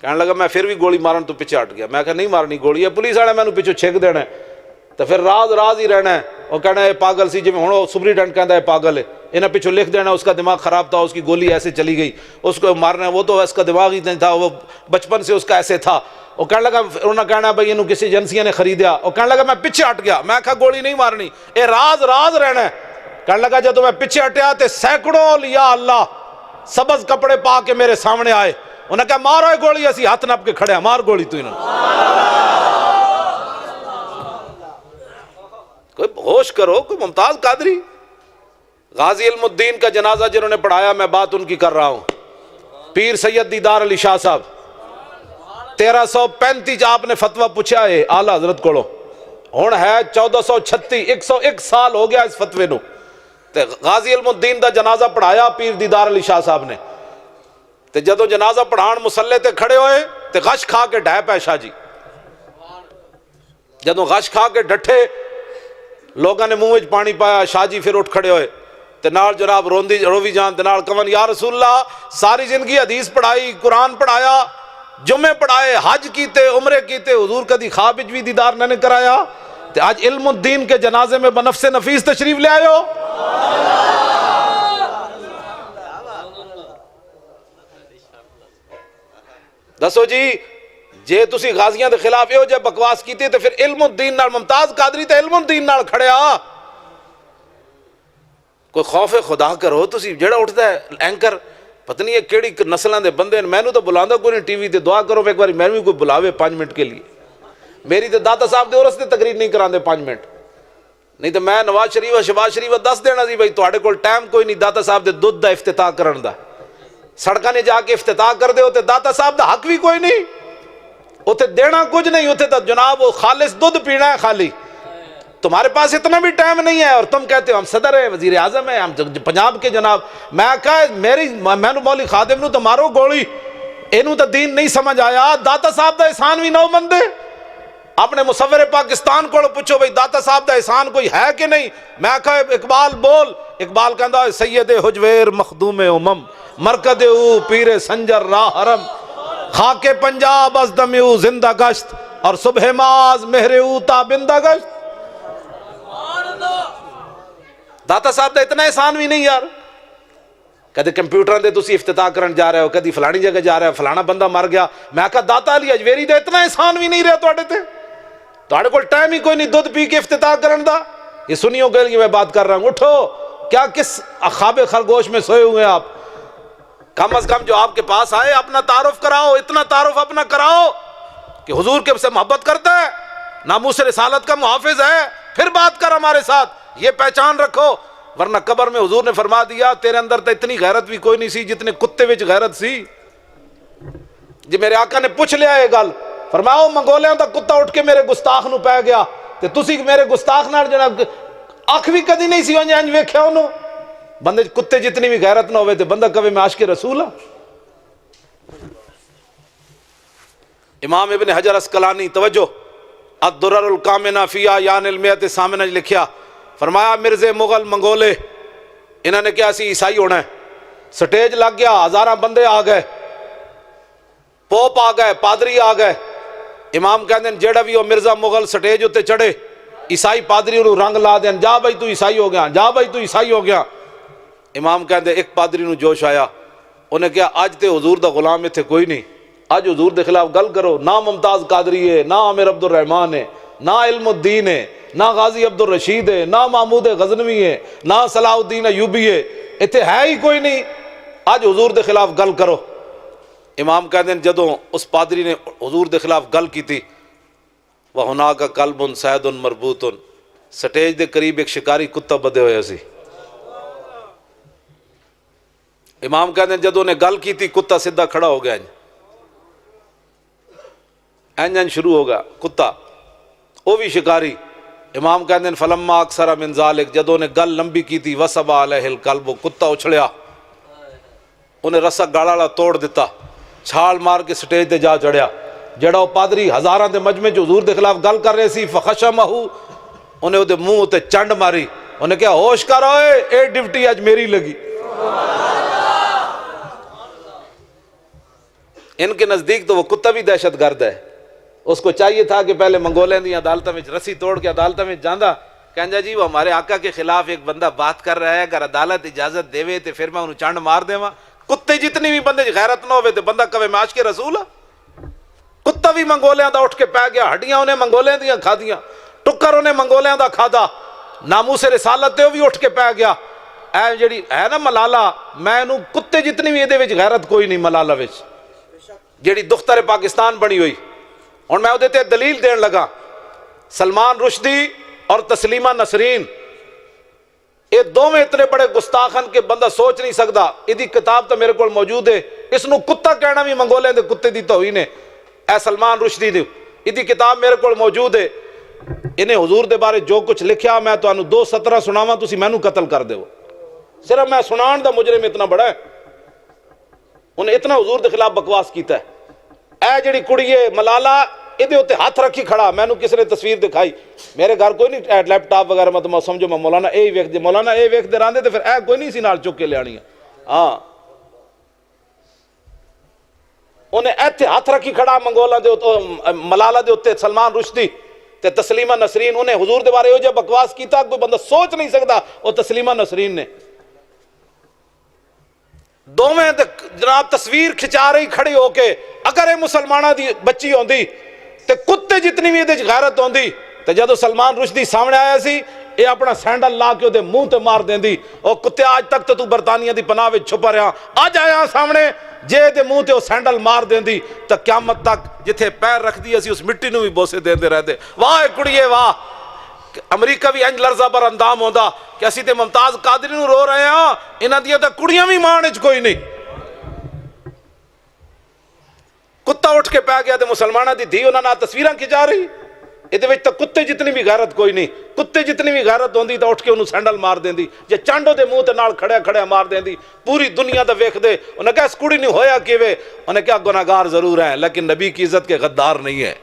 کہنے لگا میں پھر بھی گولی مارن تو پیچھے ہٹ گیا، میں کہا نہیں مارنی گولی ہے، پولیس والے میں نے پیچھے چھک دینا ہے تو پھر راز ہی رہنا ہے۔ وہ کہنا ہے پاگل سی، جی ہوں سپریڈنٹ کہتا ہے پاگل ہے، انہیں پیچھے لکھ دینا اس کا دماغ خراب تھا، اس کی گولی ایسے چلی گئی، اس کو مارنا ہے، وہ تو اس کا دماغ ہی نہیں تھا، وہ بچپن سے اس کا ایسے تھا۔ وہ کہنے لگا انہوں نے کہنا بھائی انہوں کسی ایجنسیاں نے خریدیا۔ وہ کہنے لگا میں پیچھے ہٹ گیا، میں کہا گولی نہیں مارنی، اے راز رہنا ہے۔ کہنے لگا جب میں پیچھے ہٹیا تو سینکڑوں اولیاء اللہ سبز کپڑے پا کے میرے سامنے آئے، انہوں نے کہا مارو یہ گولی، اسی ہاتھ نپ کے کھڑے ہیں، مار گولی تو انہوں کوئی ہوش کرو۔ کوئی ممتاز قادری غازی علم الدین کا جنازہ جنہوں نے پڑھایا، میں بات ان کی کر رہا ہوں، پیر سید دیدار علی شاہ صاحب، 1335 آپ نے فتویٰ پوچھا ہے اعلیٰ حضرت کوڑو، ہون ہے 1436، 101 سال ہو گیا اس فتوے نو۔ غازی علم الدین دا جنازہ پڑھایا پیر دیدار علی شاہ صاحب نے، تے جدو جنازہ پڑھان مسلے تے کھڑے ہوئے تے غش کھا کے ڈھے پے شاہ جی، جدو غش کھا کے ڈٹھے لوگاں نے منہ وچ پانی پایا، شاہ جی پھر اٹھ کھڑے ہوئے تے نال جناب روی جان تے نال کون یا رسول اللہ ساری زندگی حدیث پڑھائی، قرآن پڑھایا، جمعے پڑھائے، حج کیتے، عمرے کیتے، حضور کدی خواب وچ بھی دیدار نہ کرایا، تے آج علم الدین کے جنازے میں بنفس نفیس تشریف لے آئے ہو۔ دسو جی جے تسی غازیاں دے خلاف یہ جے بکواس کیتے تے پھر علم الدین نال ممتاز قادری تے علم الدین نال کھڑیا۔ کوئی خوف خدا کرو، تسی جڑا اٹھتا ہے اینکر پتہ نہیں ہے کیڑی نسلاں دے بندے ہیں، مینوں تو بلاندا کوئی نہیں ٹی وی تے، دعا کرو ایک باری مینوں بھی کوئی بلاوے 5 منٹ کے لیے، میری تے داتا صاحب دے عرس تے تقریر نہیں کراندے 5 منٹ، نہیں تو میں نواز شریف شہباز شریف دس دینا سی بھائی تواڈے کول ٹائم کوئی نہیں داتا صاحب دے دودھ دا افتتاح کرن دا، سڑکاں نے جا کے افتتاح کر دے ہوتے داتا صاحب دا حق بھی کوئی نہیں، اتنے دینا کچھ نہیں، اتنے تو جناب وہ خالص دودھ پینا ہے خالی، تمہارے پاس اتنا بھی ٹائم نہیں ہے، اور تم کہتے ہو ہم صدر ہیں، وزیر اعظم ہیں، ہم پنجاب کے جناب۔ میں کہا میں مولوی خادم نو تو مارو گولی، اینو تو دین نہیں سمجھ آیا، داتا صاحب دا احسان بھی نو مندے، اپنے مصور پاکستان کو پوچھو بھئی داتا صاحب دا احسان کوئی ہے کہ نہیں؟ میں کہا اقبال بول، اقبال کہندا سید حجویر مخدوم امم، مرکد او پیر سنجر راہ حرم، خاک پنجاب از دم او زندہ گشت، اور صبح ماز مہر او تابندہ گشت۔ داتا صاحب دا اتنا احسان بھی نہیں یار، کدی کمپیوٹر دے تسی افتتاح کرن جا رہے ہو، کدی فلانی جگہ جا رہے ہو، فلانا بندہ مر گیا، میں کہا داتا علی اجویری دا اتنا احسان بھی نہیں رہا تواڈے تے، تواڈے کول ٹائم ہی کوئی نہیں دودھ پی کے افتتاح کرن دا۔ یہ سنیوں کے لیے میں بات کر رہا ہوں، اٹھو، کیا کس خواب خرگوش میں سوئے ہوئے آپ؟ کم از کم جو آپ کے پاس آئے اپنا تعارف کراؤ، اتنا تعارف اپنا کراؤ کہ حضور کے سے محبت کرتا ہے، ناموس رسالت کا محافظ ہے، پھر بات کر ہمارے ساتھ، یہ پہچان رکھو، ورنہ قبر میں حضور نے فرما دیا تیرے اندر تو اتنی غیرت بھی کوئی نہیں سی جتنے کتے وچ غیرت سی۔ جی میرے آقا نے پوچھ لیا یہ گل، فرمایا منگولیاں دا کتا اٹھ کے میرے گستاخ نو پہ گیا تے تسی میرے گستاخ نال جناب اکھ بھی کدی نہیں سی انج ویکھیا انہوں، بندے کتے جتنی بھی غیرت نہ ہوئے تے بندہ کہے میں عاشق رسول ہاں۔ امام ابن حجر اسقلانی توجہ، الدرر الکامنہ فی اعیان المئۃ سامنہ لکھیا، فرمایا مرزے مغل منگولے انہوں نے کیا سی عیسائی ہونا ہے، سٹیج لگ گیا، ہزاراں بندے آ گئے، پوپ آ گئے، پادری آ گئے، امام کہتے ہیں جیڑا بھی وہ مرزا مغل سٹیج اتنے چڑھے عیسائی پادری انہوں رنگ لا دین، جا بھائی تو عیسائی ہو گیا، جا بھائی تو عیسائی ہو گیا۔ امام کہتے ہیں ایک پادری نو جوش آیا، انہیں کہا اج تے حضور دا غلام اتنے کوئی نہیں، اج حضور دے خلاف گل کرو، نہ ممتاز قادری ہے، نہ عامر عبد الرحمن ہے، نہ علم الدین ہے، نہ غازی عبد الرشید ہے، نہ محمود غزنوی ہے، نہ صلاح الدین ایوبی ہے، اتنے ہے ہی کوئی نہیں، اج حضور دے خلاف گل کرو۔ امام کہتے ہیں جدوں اس پادری نے حضور دے خلاف گل کی تھی، وَهُنَاكَ قَلْبٌ صَيْدٌ مَرْبُوطٌ، سٹیج دے قریب ایک شکاری کتا بدے ہوئے سی۔ امام کہتے ہیں جدوں نے گل کی تھی کتا سدھا کھڑا ہو گیا، اینجن شروع ہو گیا کتا، وہ بھی شکاری۔ امام کہتے ہیں فلما اکثر من ذالک، جدوں نے گل لمبی کی تھی وصب علیہ القلب، کتا اچھڑیا، انہیں رسا گاڑا والا توڑ دیتا، چھال مار کے سٹیج تے جا چڑھیا۔ جڑا وہ پادری ہزاراں دے مجمع جو حضور دے خلاف گل کر رہے سی، فخشمہ، انہیں وہ دے منہ تے چنڈ ماری، انہیں کہا ہوش کر ہوئے، اے ڈیوٹی اج میری لگی۔ ان کے نزدیک تو وہ کتا بھی دہشت گرد ہے، اس کو چاہیے تھا کہ پہلے منگولین دی عدالتوں میں رسی توڑ کے عدالتوں میں جاندہ، کہنجا جی وہ ہمارے آقا کے خلاف ایک بندہ بات کر رہا ہے، اگر عدالت اجازت دے وے تے پھر میں انہوں چانڈ مار دے ماں۔ کتے جتنی بھی بندے غیرت نہ ہوئے تے بندہ کبھی معاش کے رسول ہے۔ کتا بھی منگولیاں دا اٹھ کے پہ گیا، ہڈیاں انہیں منگولیاں دیاں کھا دیاں، ٹکر انہیں منگولیاں دا کھا دا، ناموس رسالت دے بھی اٹھ کے پہ گیا۔ اے جڑی ہے نا ملالہ، میں انہوں کتے جتنی بھی یہ دے غیرت کوئی نہیں ملالہ وچ، جڑی دختر پاکستان بنی ہوئی۔ اور میں ادھے تے دلیل دین لگا، سلمان رشدی اور تسلیمہ نسرین، یہ دو میں اتنے بڑے گستاخن کے بندہ سوچ نہیں سکتا۔ یہ کتاب تو میرے کو موجود ہے، اس نو کتا کہنا بھی منگولے دے کتے دی توہین ہے۔ اے سلمان رشدی دی یہ کتاب میرے کو موجود ہے، انہیں حضور دے بارے جو کچھ لکھیا میں تو انہوں 2 سطرہ سناواں، تسی میں نو قتل کر دے ہو، صرف میں سنان دا مجرم اتنا بڑا ہے، انہیں اتنا حضور دے خلاف بکواس کیتا ہے۔ اے جڑی کڑی ہے ملالہ، ادھے ہوتے ہاتھ رکھی کھڑا، میں نو کس نے تصویر دکھائی، میرے گھر کوئی نہیں لیپ ٹاپ وغیرہ، میں سمجھو میں مولانا اے ویکھ دے، مولانا اے ویکھ دے راندے تے پھر اے کوئی نہیں سی نال چک کے لے آنی ہے۔ ہاں انہیں ایتھے ہاتھ رکھی کھڑا منگولا دے ملالہ دے ہوتے سلمان رشدی تے تسلیمہ نسرین، انہیں حضور دے بارے ہو جا بکواس کیتا، کوئی بندہ سوچ نہیں سکتا وہ تسلیمہ نسرین نے۔ دو میں جناب تصویر کھچا رہی کھڑی ہو کے، اگر یہ مسلمانہ دی بچی ہوندی تے کتے جتنی بھی یہ غیرت ہوندی تے جدو سلمان رشدی سامنے آیا سی، یہ اپنا سینڈل لا کے دے منہ تے مار دین دی، او کتے آج تک تو برطانیہ دی پناہ وچ چھپا رہا، آج آیا سامنے جے دے منہ تے او سینڈل مار دین دی تا قیامت تک جتھے پیر رکھ دی اسی اس مٹی نو بھی بوسے دین دے رہتے۔ واہ کڑیے واہ، امریکہ بھی انج لرزہ بر اندام ہوندا کہ اسی تے ممتاز قادری نو رو رہے ہیں، انہاں دیاں تے کڑیاں بھی مان وچ کوئی نہیں۔ کتا اٹھ کے پہ گیا تے مسلمانہ دی دھی انہاں نال تصویراں کھچا رہی، ادھے وچ تے کتے جتنی بھی غیرت کوئی نہیں، کتے جتنی بھی غیرت ہوندی تے اٹھ کے انہوں سینڈل مار دیندی، جے چانڈو دے منہ تے نال کھڑیا کھڑیا مار دیندی، پوری دنیا دا ویکھ دے، انہیں کہا اس کڑی نہیں ہویا کیویں، انہیں کہا گناہگار ضرور ہیں لیکن نبی کی عزت کے غدار نہیں ہے۔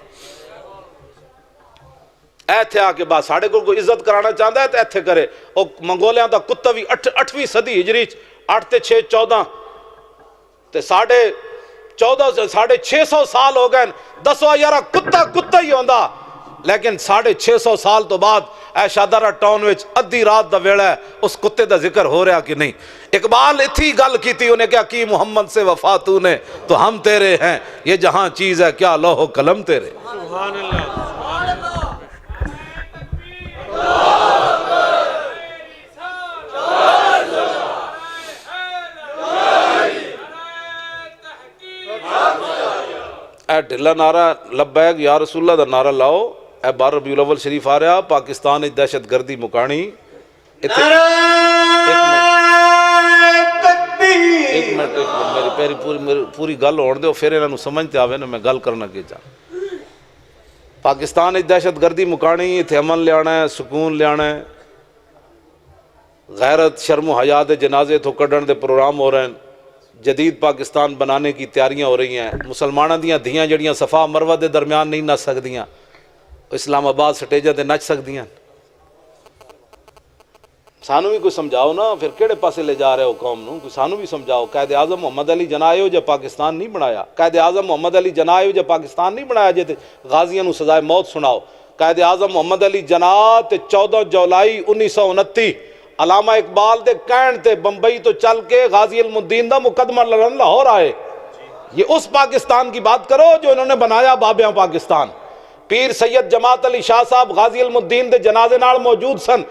ایتھے آ کے بعد ساڑھے کو عزت کرانا چاہتا ہے تو ایتھے کرے۔ اور منگولیاں دا کتا بھی 8ویں صدی ہجری 8 تے 6 14 تے 650 سال ہو گئے، دسو یارہ کتا ہی ہوندا، لیکن 650 سال تو بعد اے شادرہ ٹاؤن وچ ادھی رات دا ویڑا ہے، اس کتے دا ذکر ہو رہا کہ نہیں۔ اقبال اتھی گل کی تھی، انہیں کیا کی محمد سے وفا تو نے تو ہم تیرے ہیں، یہ جہاں چیز ہے کیا لوح و قلم تیرے۔ سبحان اللہ۔ اے ڈھلا نعرہ لبیک یا رسول اللہ دا نعرہ لاؤ، اے 12 ربیع الاول شریف آ رہا، پاکستان دہشت گردی مکانی۔ ایک منٹ میری پوری گل ہونے دو، پھر انہوں سمجھتے آوے نا میں گل کرنا کی چاہ۔ پاکستان دہشت گردی مکانی، اتھے امن لیانا ہے، سکون لیانا ہے، غیرت شرم و حیا دے جنازے تو کڈن دے پروگرام ہو رہے ہیں، جدید پاکستان بنانے کی تیاریاں ہو رہی ہیں، مسلمانوں دیاں دھیاں جڑیاں صفا مروہ دے درمیان نہیں نس سکدیاں، اسلام آباد سٹیجاں تے نچ سکدیاں؟ سانو بھی کوئی سمجھاؤ نا، پھر کہڑے پاسے لے جا رہے ہو قوم نو؟ کوئی سانو بھی سمجھاؤ۔ قائد اعظم محمد علی جناح آئے ہو جب پاکستان نہیں بنایا، قائد اعظم محمد علی جناح آئے ہو جب پاکستان نہیں بنایا جے تے غازیاں نو سزائے موت سناؤ۔ قائد اعظم محمد علی جناح تے 14 جولائی 1929 علامہ اقبال دے کہن تے بمبئی تو چل کے غازی علم الدین دا مقدمہ لڑن لاہور آئے۔ یہ اس پاکستان کی بات کرو جو انہوں نے بنایا بابیاں پاکستان۔ پیر سید جماعت علی شاہ صاحب غازی علم الدین دے جنازے نال موجود سن،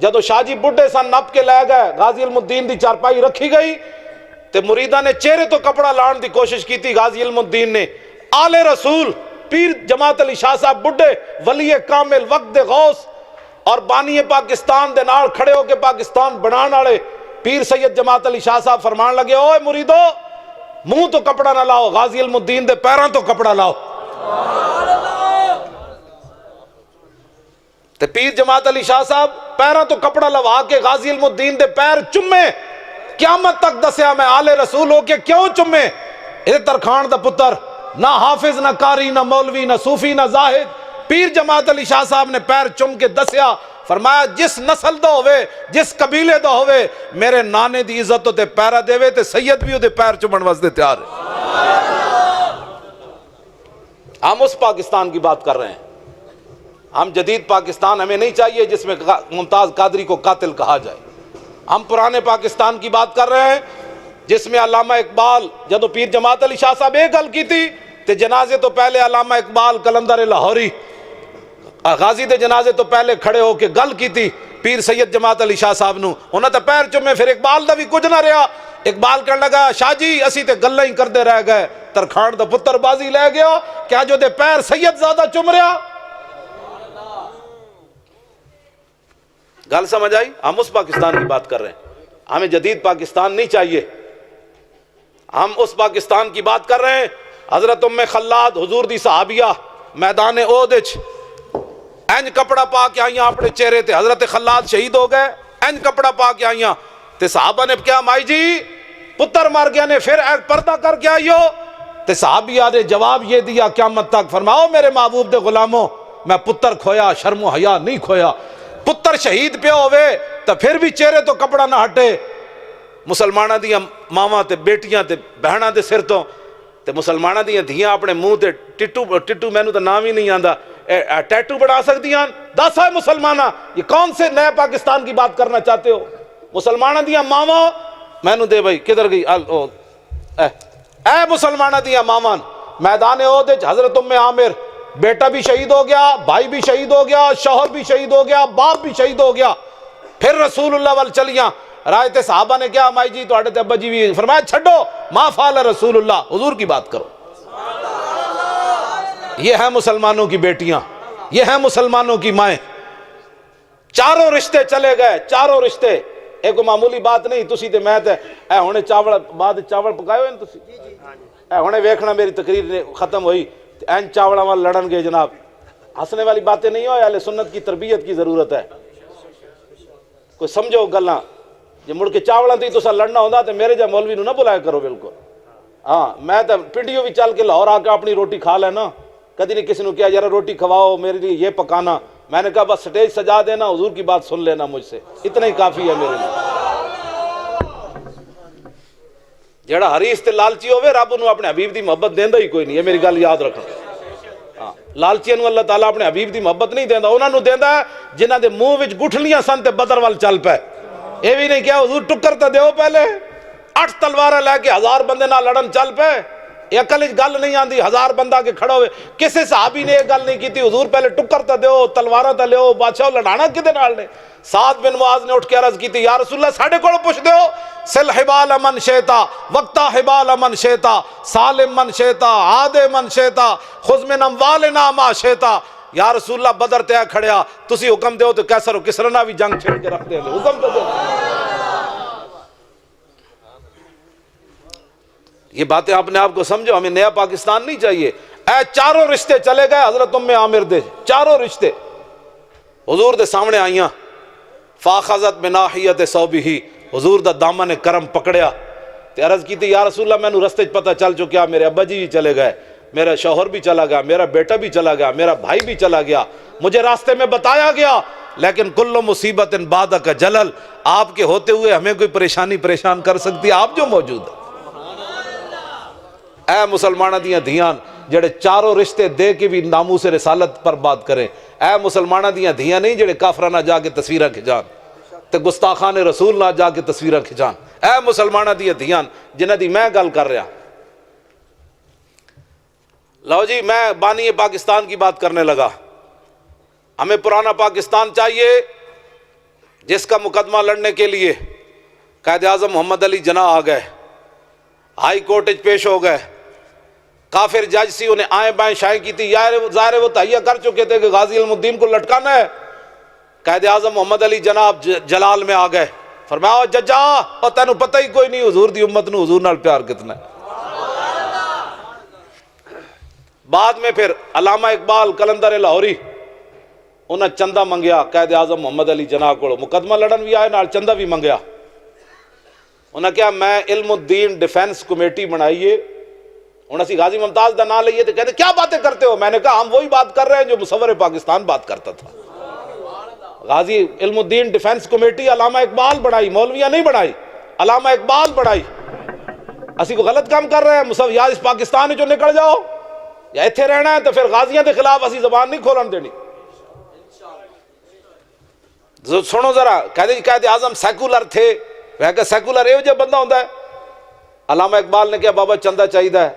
جدو شاہ جی بڈھے سن نپ کے لے گئے، غازی علم الدین دی چارپائی رکھی گئی تے مریدہ نے چہرے تو کپڑا لان دی کوشش کی تھی۔ غازی علم الدین نے آل رسول پیر جماعت علی شاہ صاحب بڈھے ولی کامل وقت غوث اور بانی پاکستان دے نال کھڑے ہو کے پاکستان بنان والے پیر سید جماعت علی شاہ صاحب فرمان لگے، اوے مریدو منہ تو کپڑا نہ لاؤ، غازی علم الدین دے پیراں تو کپڑا لاؤ۔ تے پیر جماعت علی شاہ صاحب پیراں تو کپڑا لوا کے غازی علم الدین دے پیر چمے، قیامت تک دسیا میں آل رسول ہو کے کیوں چمے؟ اے ترخان دا پتر نہ حافظ نہ قاری نہ مولوی نہ صوفی نہ زاہد، پیر جماعت علی شاہ صاحب نے پیر چم کے دسیا، فرمایا جس نسل دا ہوئے جس قبیلے دا ہوئے میرے نانے دی عزت تے پیرا دے وے تے سید بھی دے پیر چمن واسطے تیار ہے۔ ہم اس پاکستان کی بات کر رہے ہیں، ہم جدید پاکستان ہمیں نہیں چاہیے جس میں ممتاز قادری کو قاتل کہا جائے۔ ہم پرانے پاکستان کی بات کر رہے ہیں جس میں علامہ اقبال جدو پیر جماعت علی شاہ صاحب ایک گل کی تھی تے جنازے تو پہلے علامہ اقبال کلندر لاہوری غازی دے جنازے تو پہلے کھڑے ہو کے گل کی تھی پیر سید جماعت علی شاہ صاحب نو، انہاں تے پیر چومے، پھر اقبال دا بھی کچھ نہ رہا۔ اقبال کہنے لگا شاہ جی اسی تے گلاں ہی کردے رہ گئے، ترخان دا پتر بازی لے گیا، کیا جو دے پیر سید زیادہ چم رہا؟ گل سمجھ آئی؟ ہم اس پاکستان کی بات کر رہے ہیں، ہمیں جدید پاکستان نہیں چاہیے، ہم اس پاکستان کی بات کر رہے ہیں۔ حضرت ام خلاد حضور دی صحابیہ میدان احد وچ اینج کپڑا پا کے آئیاں اپنے چہرے تے، حضرت خلاد شہید ہو گئے، اینج کپڑا پا کے آئیاں تے صحابہ نے کیا مائی جی پتر مار گیا نے پھر پردہ کر کے آئیو؟ تے صحابیہ نے جواب یہ دیا قیامت تک، فرماؤ میرے محبوب دے غلاموں میں پتر کھویا شرم و حیا نہیں کھویا، پتر شہید پہ ہوئے تو پھر بھی چہرے تو کپڑا نہ ہٹے۔ مسلمانہ دیاں ماواں تے بیٹیاں تے بہناں دے سر تو تے مسلمانہ دیاں دھیاں اپنے منہ تے ٹٹو مینوں تو نام ہی نہیں آندا ٹیٹو بنا سکدیاں۔ دس ہے مسلمانہ یہ کون سے نئے پاکستان کی بات کرنا چاہتے ہو؟ مسلمانہ دیاں ماواں مینوں دے بھائی کدھر گئی اے مسلمانہ دیاں ماواں میدان احد وچ حضرت ام عامر بیٹا بھی شہید ہو گیا، بھائی بھی شہید ہو گیا، شوہر بھی شہید ہو گیا، باپ بھی شہید ہو گیا، پھر رسول اللہ وال چلیاں رائے تے صحابہ نے کیا مائی جی تواڈے تے ابا جی بھی، فرمایا چھڈو ما فعل رسول اللہ، حضور کی بات کرو۔ یہ ہیں مسلمانوں کی بیٹیاں، یہ ہیں مسلمانوں کی مائیں، چاروں رشتے چلے گئے، چاروں رشتے، ایک معمولی بات نہیں۔ تسی تے میں تے اے ہونے چاول بعد چاول پکائے ہوئے تسی، اے ہونے ویکھنا میری تقریر ختم ہوئی این چاوڑا وال لڑن گے جناب، ہنسنے والی باتیں نہیں ہو، اہل سنت کی تربیت کی ضرورت ہے، کوئی سمجھو گلاں جی مڑ کے چاوڑا تے تساں لڑنا ہوندا تے میرے جا مولوی نو نہ بلایا کرو بالکل۔ ہاں میں تے پنڈیوں بھی چل کے لاہور آ کے اپنی روٹی کھا لینا، کدی نہیں کسی نے کہا یار روٹی کھواؤ میرے لیے یہ پکانا، میں نے کہا بس سٹیج سجا دینا، حضور کی بات سن لینا مجھ سے، اتنا ہی کافی ہے میرے لیے۔ جڑا حریص تے لالچی ہوئے رب انہوں اپنے حبیب دی محبت دیندہ ہی کوئی نہیں، یہ میری گل یاد رکھنا۔ لالچیاں نو اللہ تعالیٰ اپنے حبیب دی محبت نہیں دیندہ، انہوں نے دیندہ ہے جنہ دے منہ وچ گٹھلیاں سن تے بدر وال چل پے۔ یہ بھی نہیں کیا حضور ٹکر تے دیو پہلے 8 تلوارہ لے کے 1000 بندے نہ لڑن چل پے، یہ عقل گل نہیں آندی 1000 بندہ کے کھڑا ہوئے، کسی صحابی نے یہ گل نہیں کی تھی حضور پہلے ٹکر تے دیو تلوارہ تے لیو، بادشاہ لڑانا کدے نال نے؟ سعد بن معاذ نے اٹھ کے عرض کی تھی یا رسول اللہ ساڑھے کوڑ پوچھ دیو، سل حبال من شیطا وقتا حبال من شیطا سالم من شیطا عاد من شیطا خذ من اموالنا ما شیطا۔ یا رسول اللہ بدر تے کھڑیا تسی حکم دیو تو کیسر و کسرنا بھی جنگ چھڑ کے رکھ دے لے، حکم تو دیو۔ یہ باتیں اپنے آپ کو سمجھو، ہمیں نیا پاکستان نہیں چاہیے۔ اے چاروں رشتے چلے گئے حضرت ام عامر دے، چاروں رشتے حضور دے سامنے آئیاں، فاخذت بناحیت صوبہ، حضور دا دامن کرم پکڑیا تے عرض کی تھی یا رسول اللہ میں نو رستے پتہ چل چکیا میرے ابا جی چلے گئے، میرا شوہر بھی چلا گیا، میرا بیٹا بھی چلا گیا، میرا بھائی بھی چلا گیا، مجھے راستے میں بتایا گیا، لیکن کل مصیبت بعدک جلل، آپ کے ہوتے ہوئے ہمیں کوئی پریشانی پریشان کر سکتی ہے؟ آپ جو موجود ہے۔ اے مسلمانہ دیاں دھیان جڑے چاروں رشتے دے کے بھی ناموس رسالت پر بات کریں، اے مسلمانہ دیاں دھیان نہیں جڑے کافرہ نہ جا کے تصویرہ کھچان تے گستاخان رسول نہ جا کے تصویرہ کھچان، اے مسلمانہ دیاں دھیان جنہ دی میں گل کر رہا۔ لو جی، میں بانی پاکستان کی بات کرنے لگا۔ ہمیں پرانا پاکستان چاہیے جس کا مقدمہ لڑنے کے لیے قائد اعظم محمد علی جناح آ گئے، ہائی کورٹ پیش ہو گئے، کافر جج سی انہیں آئیں بائیں شائیں کی تھی، ظاہر وہ تہیہ کر چکے تھے کہ غازی علم الدین کو لٹکانا ہے۔ قائد اعظم محمد علی جناح جلال میں آ گئے، فرمایا ججا اور تینوں پتہ ہی کوئی نہیں حضور دی امت نو حضور نال پیار کتنا ہے۔ بعد میں پھر علامہ اقبال کلندر لاہوری انہیں چندہ منگیا قائد اعظم محمد علی جناح کو، مقدمہ لڑن بھی آئے نال چندہ بھی منگیا۔ انہیں کہا میں علم الدین ڈیفینس کمیٹی بنائیے، انہیں سی غازی ممتاز دا نام لئیے، تو کہتے کیا باتیں کرتے ہو؟ میں نے کہا ہم وہی بات کر رہے ہیں جو مصور پاکستان بات کرتا تھا۔ غازی علم الدین ڈیفینس کمیٹی علامہ اقبال بنائی، مولویہ نہیں بنائی، علامہ اقبال بنائی۔ اسی کو غلط کام کر رہے ہیں، مصور یا اس پاکستان جو نکل جاؤ یا ایتھے رہنا ہے تو پھر غازیاں دے خلاف اسی زبان نہیں کھولن دینی۔ سنو ذرا، کہتے قائد اعظم سیکولر تھے، وہ کہ سیکولر یہ جو بندہ ہوتا ہے۔ علامہ اقبال نے کہا بابا چندہ چاہیے ہے۔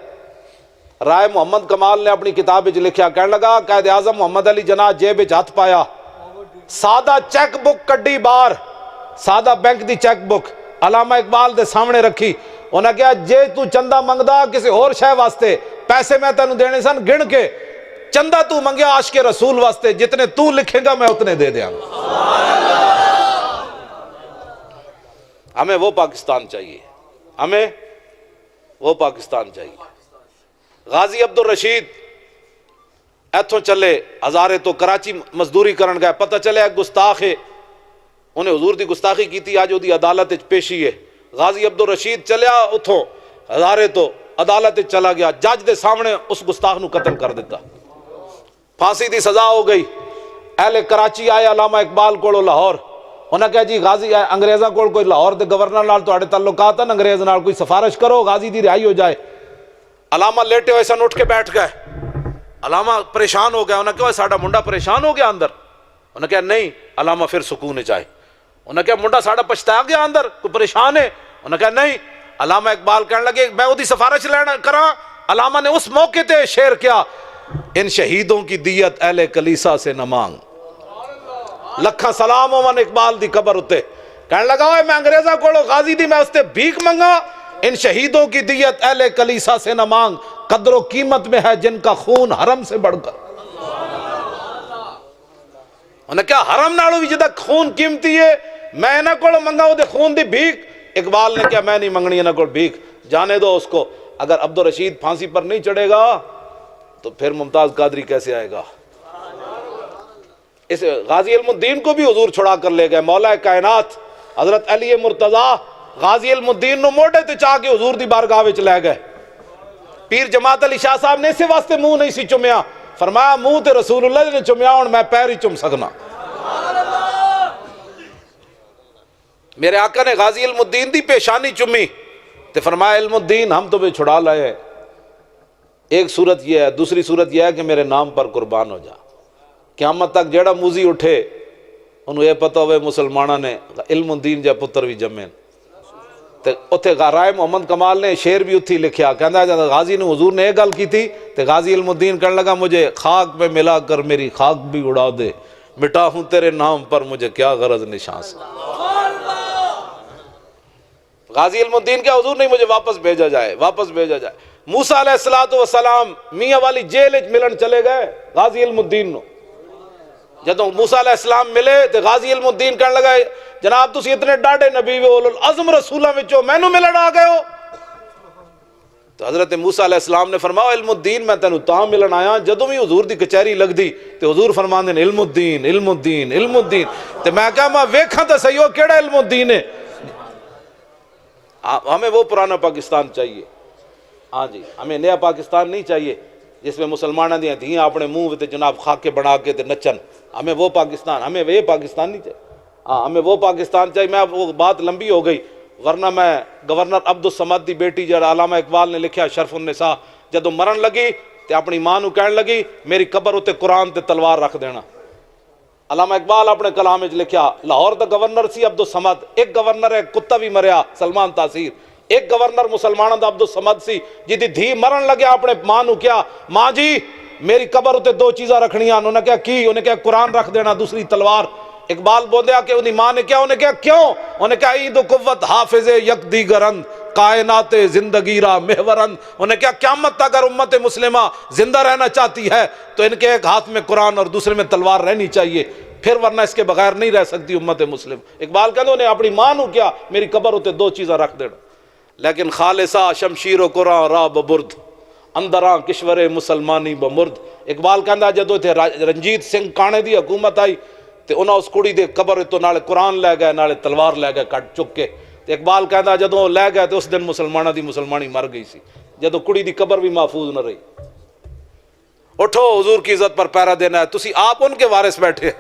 رائے محمد کمال نے اپنی کتاب وچ لکھیا، کہنے لگا قائد اعظم محمد علی جناح جیب وچ ہاتھ پایا، سادہ چیک بک کڈی بار، سادہ بینک دی چیک بک علامہ اقبال دے سامنے رکھی، انہاں کہا جے تو چندہ منگدا کسی اور شے واسطے، پیسے میں تینوں دینے سن گن کے، چندہ تو منگیا عاشق رسول واسطے، جتنے تو لکھے گا میں اتنے دے دیاں گا۔ ہمیں وہ پاکستان چاہیے، ہمیں وہ پاکستان چاہیے۔ غازی عبد الرشید ایتھوں چلے ہزارے تو کراچی مزدوری کرن گئے، پتہ چلے ایک گستاخ ہے، انہیں حضور دی گستاخی کی تھی، آج وہ دی عدالت پیشی ہے۔ غازی عبد الرشید چلیا اتھوں ہزارے تو عدالت چلا گیا، جج دے سامنے اس گستاخ نو قتل کر دیتا، پھانسی دی سزا ہو گئی۔ اہل کراچی آئے علامہ اقبال کو لاہور، انہاں کہا جی غازی انگریزاں کو کوئی لاہور دے گورنر نال تواڈے تعلقات ہیں، انگریز نال کوئی سفارش کرو غازی دی رہائی ہو جائے۔ علامہ لیٹے ہوئے سن، اٹھ کے بیٹھ گئے، علامہ پریشان ہو گیا، انہاں کہا ساڈا منڈا پریشان ہو گیا اندر، انہاں کہا نہیں، علامہ پھر سکون چاہے، انہاں کہا منڈا ساڈا پچھتا گیا اندر، کوئی پریشان ہے، انہاں کہا نہیں۔ علامہ اقبال کہنے لگے میں وہ سفارش لینا کراں، علامہ نے اس موقع تے شعر کیا، ان شہیدوں کی دیت اہل کلیسا سے نہ مانگ، لکھاں سلام ہومن اقبال دی قبر اتے، کہنے لگا میں انگریزاں کو غازی دی میں اس تے بھیک منگا، ان شہیدوں کی دیت اہل کلیسا سے نہ مانگ، قدر و قیمت میں ہے جن کا خون حرم سے بڑھ کر۔ انہوں نے کہا حرم نالو بھی جدہ خون قیمتی ہے، میں نہ کو منگا وہ دے خون دی بھیک۔ اقبال نے کہا میں نہیں منگنی نہ کو بھیک، جانے دو اس کو، اگر عبد الرشید پھانسی پر نہیں چڑھے گا تو پھر ممتاز قادری کیسے آئے گا؟ اس غازی علم الدین کو بھی حضور چھڑا کر لے گئے، مولا کائنات حضرت علی مرتضیٰ غازی علم الدین نو موڑے تے چاہ کے حضور دی بارگاہ وچ لے گئے۔ پیر جماعت علی شاہ صاحب نے اسے واسطے منہ نہیں سی چمیا، فرمایا منہ تے رسول اللہ نے چمیا ہوں میں پیر ہی چم سکنا۔ میرے آقا نے غازی علم الدین دی پیشانی چمی تے فرمایا علم الدین ہم تمہیں چھڑا لائے، ایک صورت یہ ہے، دوسری صورت یہ ہے کہ میرے نام پر قربان ہو جا۔ قیامت تک جیڑا موزی اٹھے انہوں یہ پتہ ہوئے مسلمانہ نے علم الدین جا پتر بھی جمین۔ اتھے رائے محمد کمال نے شعر بھی اتھی لکھیا، کہندا ہے جب غازی نے حضور نے ایک گل کی تھی تو غازی علم الدین کہنے لگا مجھے خاک پہ ملا کر میری خاک بھی اڑا دے، مٹا ہوں تیرے نام پر مجھے کیا غرض نشان سے۔ غازی علم الدین کیا حضور نہیں مجھے واپس بھیجا جائے، واپس بھیجا جائے۔ موسیٰ علیہ السلام میاں والی جیل ملن چلے گئے غازی علم الدین نو، جدوں موسیٰ علیہ السلام ملے تو غازی علم الدین کہنے لگا جناب تسی اتنے ڈاڑے نبی و اولو العزم رسولہ وچوں مینوں ملن آ گئے ہو؟ تو حضرت موسیٰ علیہ السلام نے فرمایا علم الدین میں تینوں تاں ملن آیا جدوں بھی حضور دی کچہری لگ دی تو حضور فرماندے نے علم الدین علم الدین علم الدین، تو میں کہا میں ویکھاں تے صحیح ہو کیڑا علم الدین ہے۔ ہمیں وہ پرانا پاکستان چاہیے، ہاں جی، ہمیں نیا پاکستان نہیں چاہیے۔ جس میں مسلمانوں دیا دھیاں اپنے منہ تے جناب خاکے بنا کے تے نچن. ہمیں وہ پاکستان، ہمیں وہ پاکستان نہیں چاہیے. ہاں ہمیں وہ پاکستان چاہیے. میں وہ بات لمبی ہو گئی، ورنہ میں گورنر عبدالصمد دی بیٹی جڑا علامہ اقبال نے لکھیا شرف النساء، جدو مرن لگی تے اپنی ماں نو کہن لگی میری قبر اتے قرآن تے تلوار رکھ دینا. علامہ اقبال اپنے کلام وچ لکھیا لاہور دا گورنر سی عبدالصمد، ایک گورنر ہے کتا بھی مریا سلمان تاثیر، ایک گورنر مسلمانوں دا عبدالصمد سی جدی دھی مرن لگیا اپنے ماں نو کیا ماں جی میری قبر اتے دو چیزاں رکھنیاں. انہوں نے کہا کی؟ انہیں کہا قرآن رکھ دینا دوسری تلوار. اقبال بولیا کہ انہی ماں نے کیا؟ انہیں کہا کیوں؟ انہیں کہا عید و قوت حافظ یک دیگرند کائنات زندگی را محورند. انہیں کہا قیامت اگر امت مسلمہ زندہ رہنا چاہتی ہے تو ان کے ایک ہاتھ میں قرآن اور دوسرے میں تلوار رہنی چاہیے، پھر ورنہ اس کے بغیر نہیں رہ سکتی امت مسلم. اقبال کہتے انہیں اپنی ماں نو کیا میری قبر ہوتے دو چیزاں رکھ دینا. لیکن خالصہ شمشیر و قرآن را ببرد اندراں کشور مسلمانی بمرد. اقبال کہندا جدو تھے رنجیت سنگھ کانے دی حکومت آئی تے انہاں اس کڑی دے قبر تو نالے قرآن لے گئے نالے تلوار لے گئے کٹ چک کے. تے اقبال کہندا جدو لے گئے تے اس دن مسلمانہ دی مسلمانی مر گئی سی، جدو کڑی دی قبر بھی محفوظ نہ رہی. اٹھو حضور کی عزت پر پہرا دینا ہے. تسی آپ ان کے وارث بیٹھے،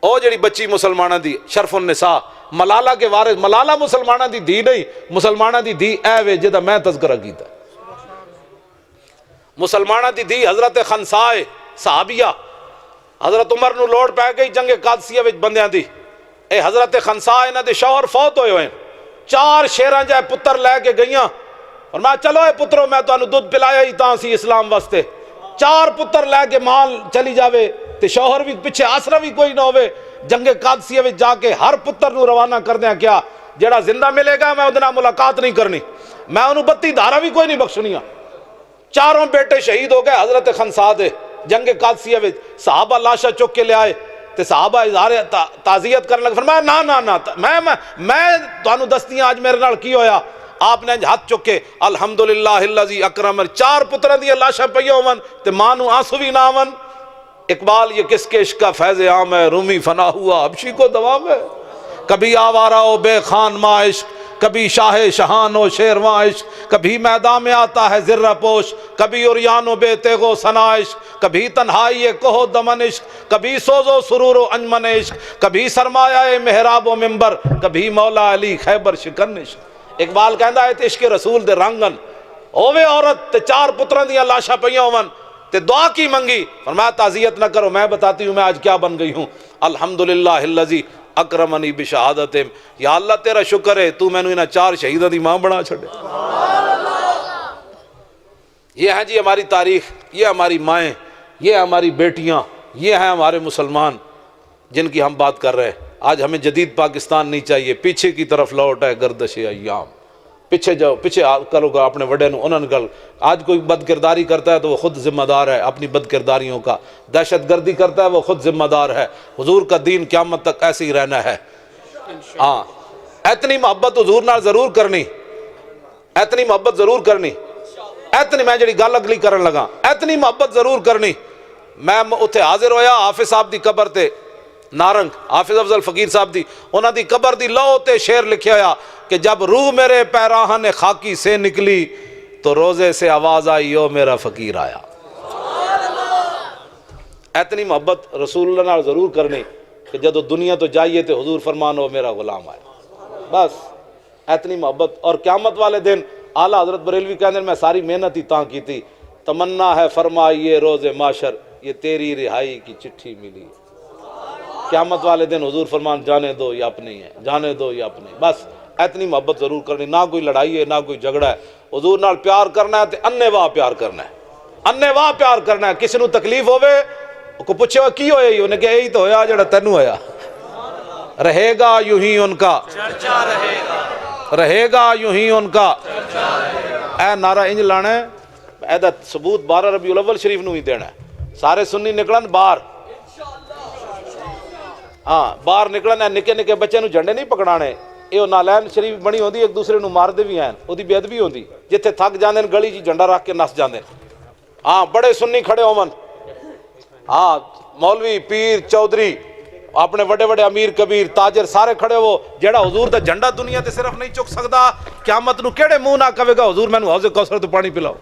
او جڑی بچی مسلمانہ دی شرف النساء ملالہ کے وارث. ملالہ مسلمانہ دی دھی نہیں، مسلمانہ دی دھی اے وے جدہ میں تذکرہ کیتا. مسلمانہ دی دھی حضرت خنسائے صحابیہ، حضرت عمر نو لوڑ پہ گئی جنگ قادسیہ وچ بندیاں دی. اے حضرت خنسائے انہاں دے شوہر فوت ہوئے ہوئے، 4 شیراں جائے پتر لے کے گئیاں اور میں چلو اے پترو میں تانوں دودھ پلایا ہی تاں سی اسلام واسطے. 4 پتر لے کے مال چلی جاوے تے شوہر بھی پیچھے آسرا بھی کوئی نہ ہوئے. جنگ قادسیہ وچ جا کے ہر پتر نو روانہ کر دیا کیا جڑا زندہ ملے گا میں ادھے نال ملاقات نہیں کرنی، میں انہوں 32 دھارا بھی کوئی نہیں بخشنیاں. 4 بیٹے شہید ہو گئے حضرت خنسا دے جنگ قادسیہ وچ. صحابہ لاشا چک کے لے آئے تے صحابہ اظہار تعزیت کرنے لگے. فرمایا نا نا نا میں تانوں دستیاں آج میرے نال کی ہویا. آپ نے ہاتھ چکے الحمدللہ الذی اکرم. 4 پتروں دی لاشاں پئی ہون تے ماں نو آنسو بھی نہ آون. اقبال یہ کس کے عشق کا فیض عام ہے، رومی فنا ہوا حبشی کو دوام ہے. کبھی آوارہ ہو بے خان ماں عشق، کبھی شاہ شہان ہو شیرواں عشق. کبھی میدان میں آتا ہے زرہ پوش، کبھی عریان و بے تیغ و ثنا عشق. کبھی تنہائی کوہ دمن عشق، کبھی سوز و سرور و انجمن عشق. کبھی سرمایہ محراب و منبر، کبھی مولا علی خیبر شکن عشق. اقبال کہندا ہے تے عشق رسول دے رنگن ہووے عورت تے 4 پتروں دیاں لاشاں پئیاں ہون تے دعا کی منگی. فرمایا تعزیت نہ کرو، میں بتاتی ہوں میں آج کیا بن گئی ہوں. الحمدللہ الذی اکرمنی بشہادتہم. یا اللہ تیرا شکر ہے تو میں نے انہاں 4 شہیدوں دی ماں بنا چھڑے. یہ ہیں جی ہماری تاریخ، یہ ہماری مائیں، یہ ہماری بیٹیاں، یہ ہیں ہمارے مسلمان جن کی ہم بات کر رہے ہیں. آج ہمیں جدید پاکستان نہیں چاہیے، پیچھے کی طرف لوٹ ہے گردش ایام. پیچھے جاؤ، پیچھے کرو گا اپنے وڈے نو انہوں نے گل. آج کوئی بد کرداری کرتا ہے تو وہ خود ذمہ دار ہے اپنی بد کرداریوں کا. دہشت گردی کرتا ہے وہ خود ذمہ دار ہے. حضور کا دین قیامت تک ایسے ہی رہنا ہے. ہاں اتنی محبت حضور نال ضرور کرنی، اتنی محبت ضرور کرنی. اتنی میں جڑی گل اگلی کرن لگا اتنی محبت ضرور کرنی. میں اتھے حاضر ہویا حافظ صاحب دی قبر تے نارنگ، حافظ افضل فقیر صاحب دی، انہاں دی قبر دی لو تے شعر لکھیا ہویا کہ جب روح میرے پیراہن خاکی سے نکلی تو روزے سے آواز آئی او میرا فقیر آیا. اتنی محبت رسول اللہ نال ضرور کرنی کہ جدو دنیا تو جائیے تو حضور فرمان او میرا غلام آیا. بس اتنی محبت. اور قیامت والے دن اعلیٰ حضرت بریلوی کہنے میں ساری محنت ہی تاں کی تھی. تمنا ہے فرمائیے روز معاشر یہ تیری رہائی کی چٹھی ملی. قیامت والے دن حضور فرمان جانے دو یہ اپنے ہی ہے، جانے دو یہ اپنے. بس اتنی محبت ضرور کرنی. نہ کوئی لڑائی ہے نہ کوئی جھگڑا ہے. حضور نال پیار کرنا ہے تے انے واہ پیار کرنا ہے، انے واہ پیار کرنا ہے. کسی نو تکلیف ہوئے کو پوچھے ہوا کی ہوئے ہی انہیں کہ یہی تو ہویا جڑا تینوں ہویا. رہے گا یوں ہی ان کا چرچا رہے گا، رہے گا یوں ہی ان کا چرچا رہے گا. اے نعرہ انج لانا ہے، اے دا ثبوت 12 ربیع الاول شریف نو ہی دینا ہے. سارے سنی نکلن باہر، ہاں باہر نکلن ہے. نکے نکے بچے نو جھنڈے نہیں پکڑانے. یہ نالین شریف بنی ہوندی ایک دوسرے نو مار دے بھی ہیں، وہ دی بے ادبی ہوندی. جتھے تھک جاندے گلی جی جھنڈا رکھ کے نس جاندے. ہاں بڑے سنی کھڑے ہون، ہاں مولوی پیر چودھری اپنے بڑے بڑے امیر کبیر تاجر سارے کھڑے ہو. جیڑا حضور دا جھنڈا دنیا تے صرف نہیں چک سکدا قیامت نو کیڑے منہ نہ کہے گا حضور مینوں حوض کوثر تو پانی پلاؤ.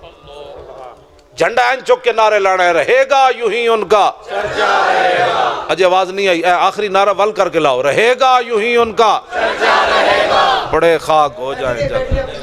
جھنڈا این چک کے نعرے لانا ہے، رہے گا یوں ہی ان کا چرچا رہے گا. اجے آواز نہیں آئی، آخری نعرہ ول کر کے لاؤ، رہے گا یوں ہی ان کا چرچا رہے گا. بڑے خاک ہو جائیں جب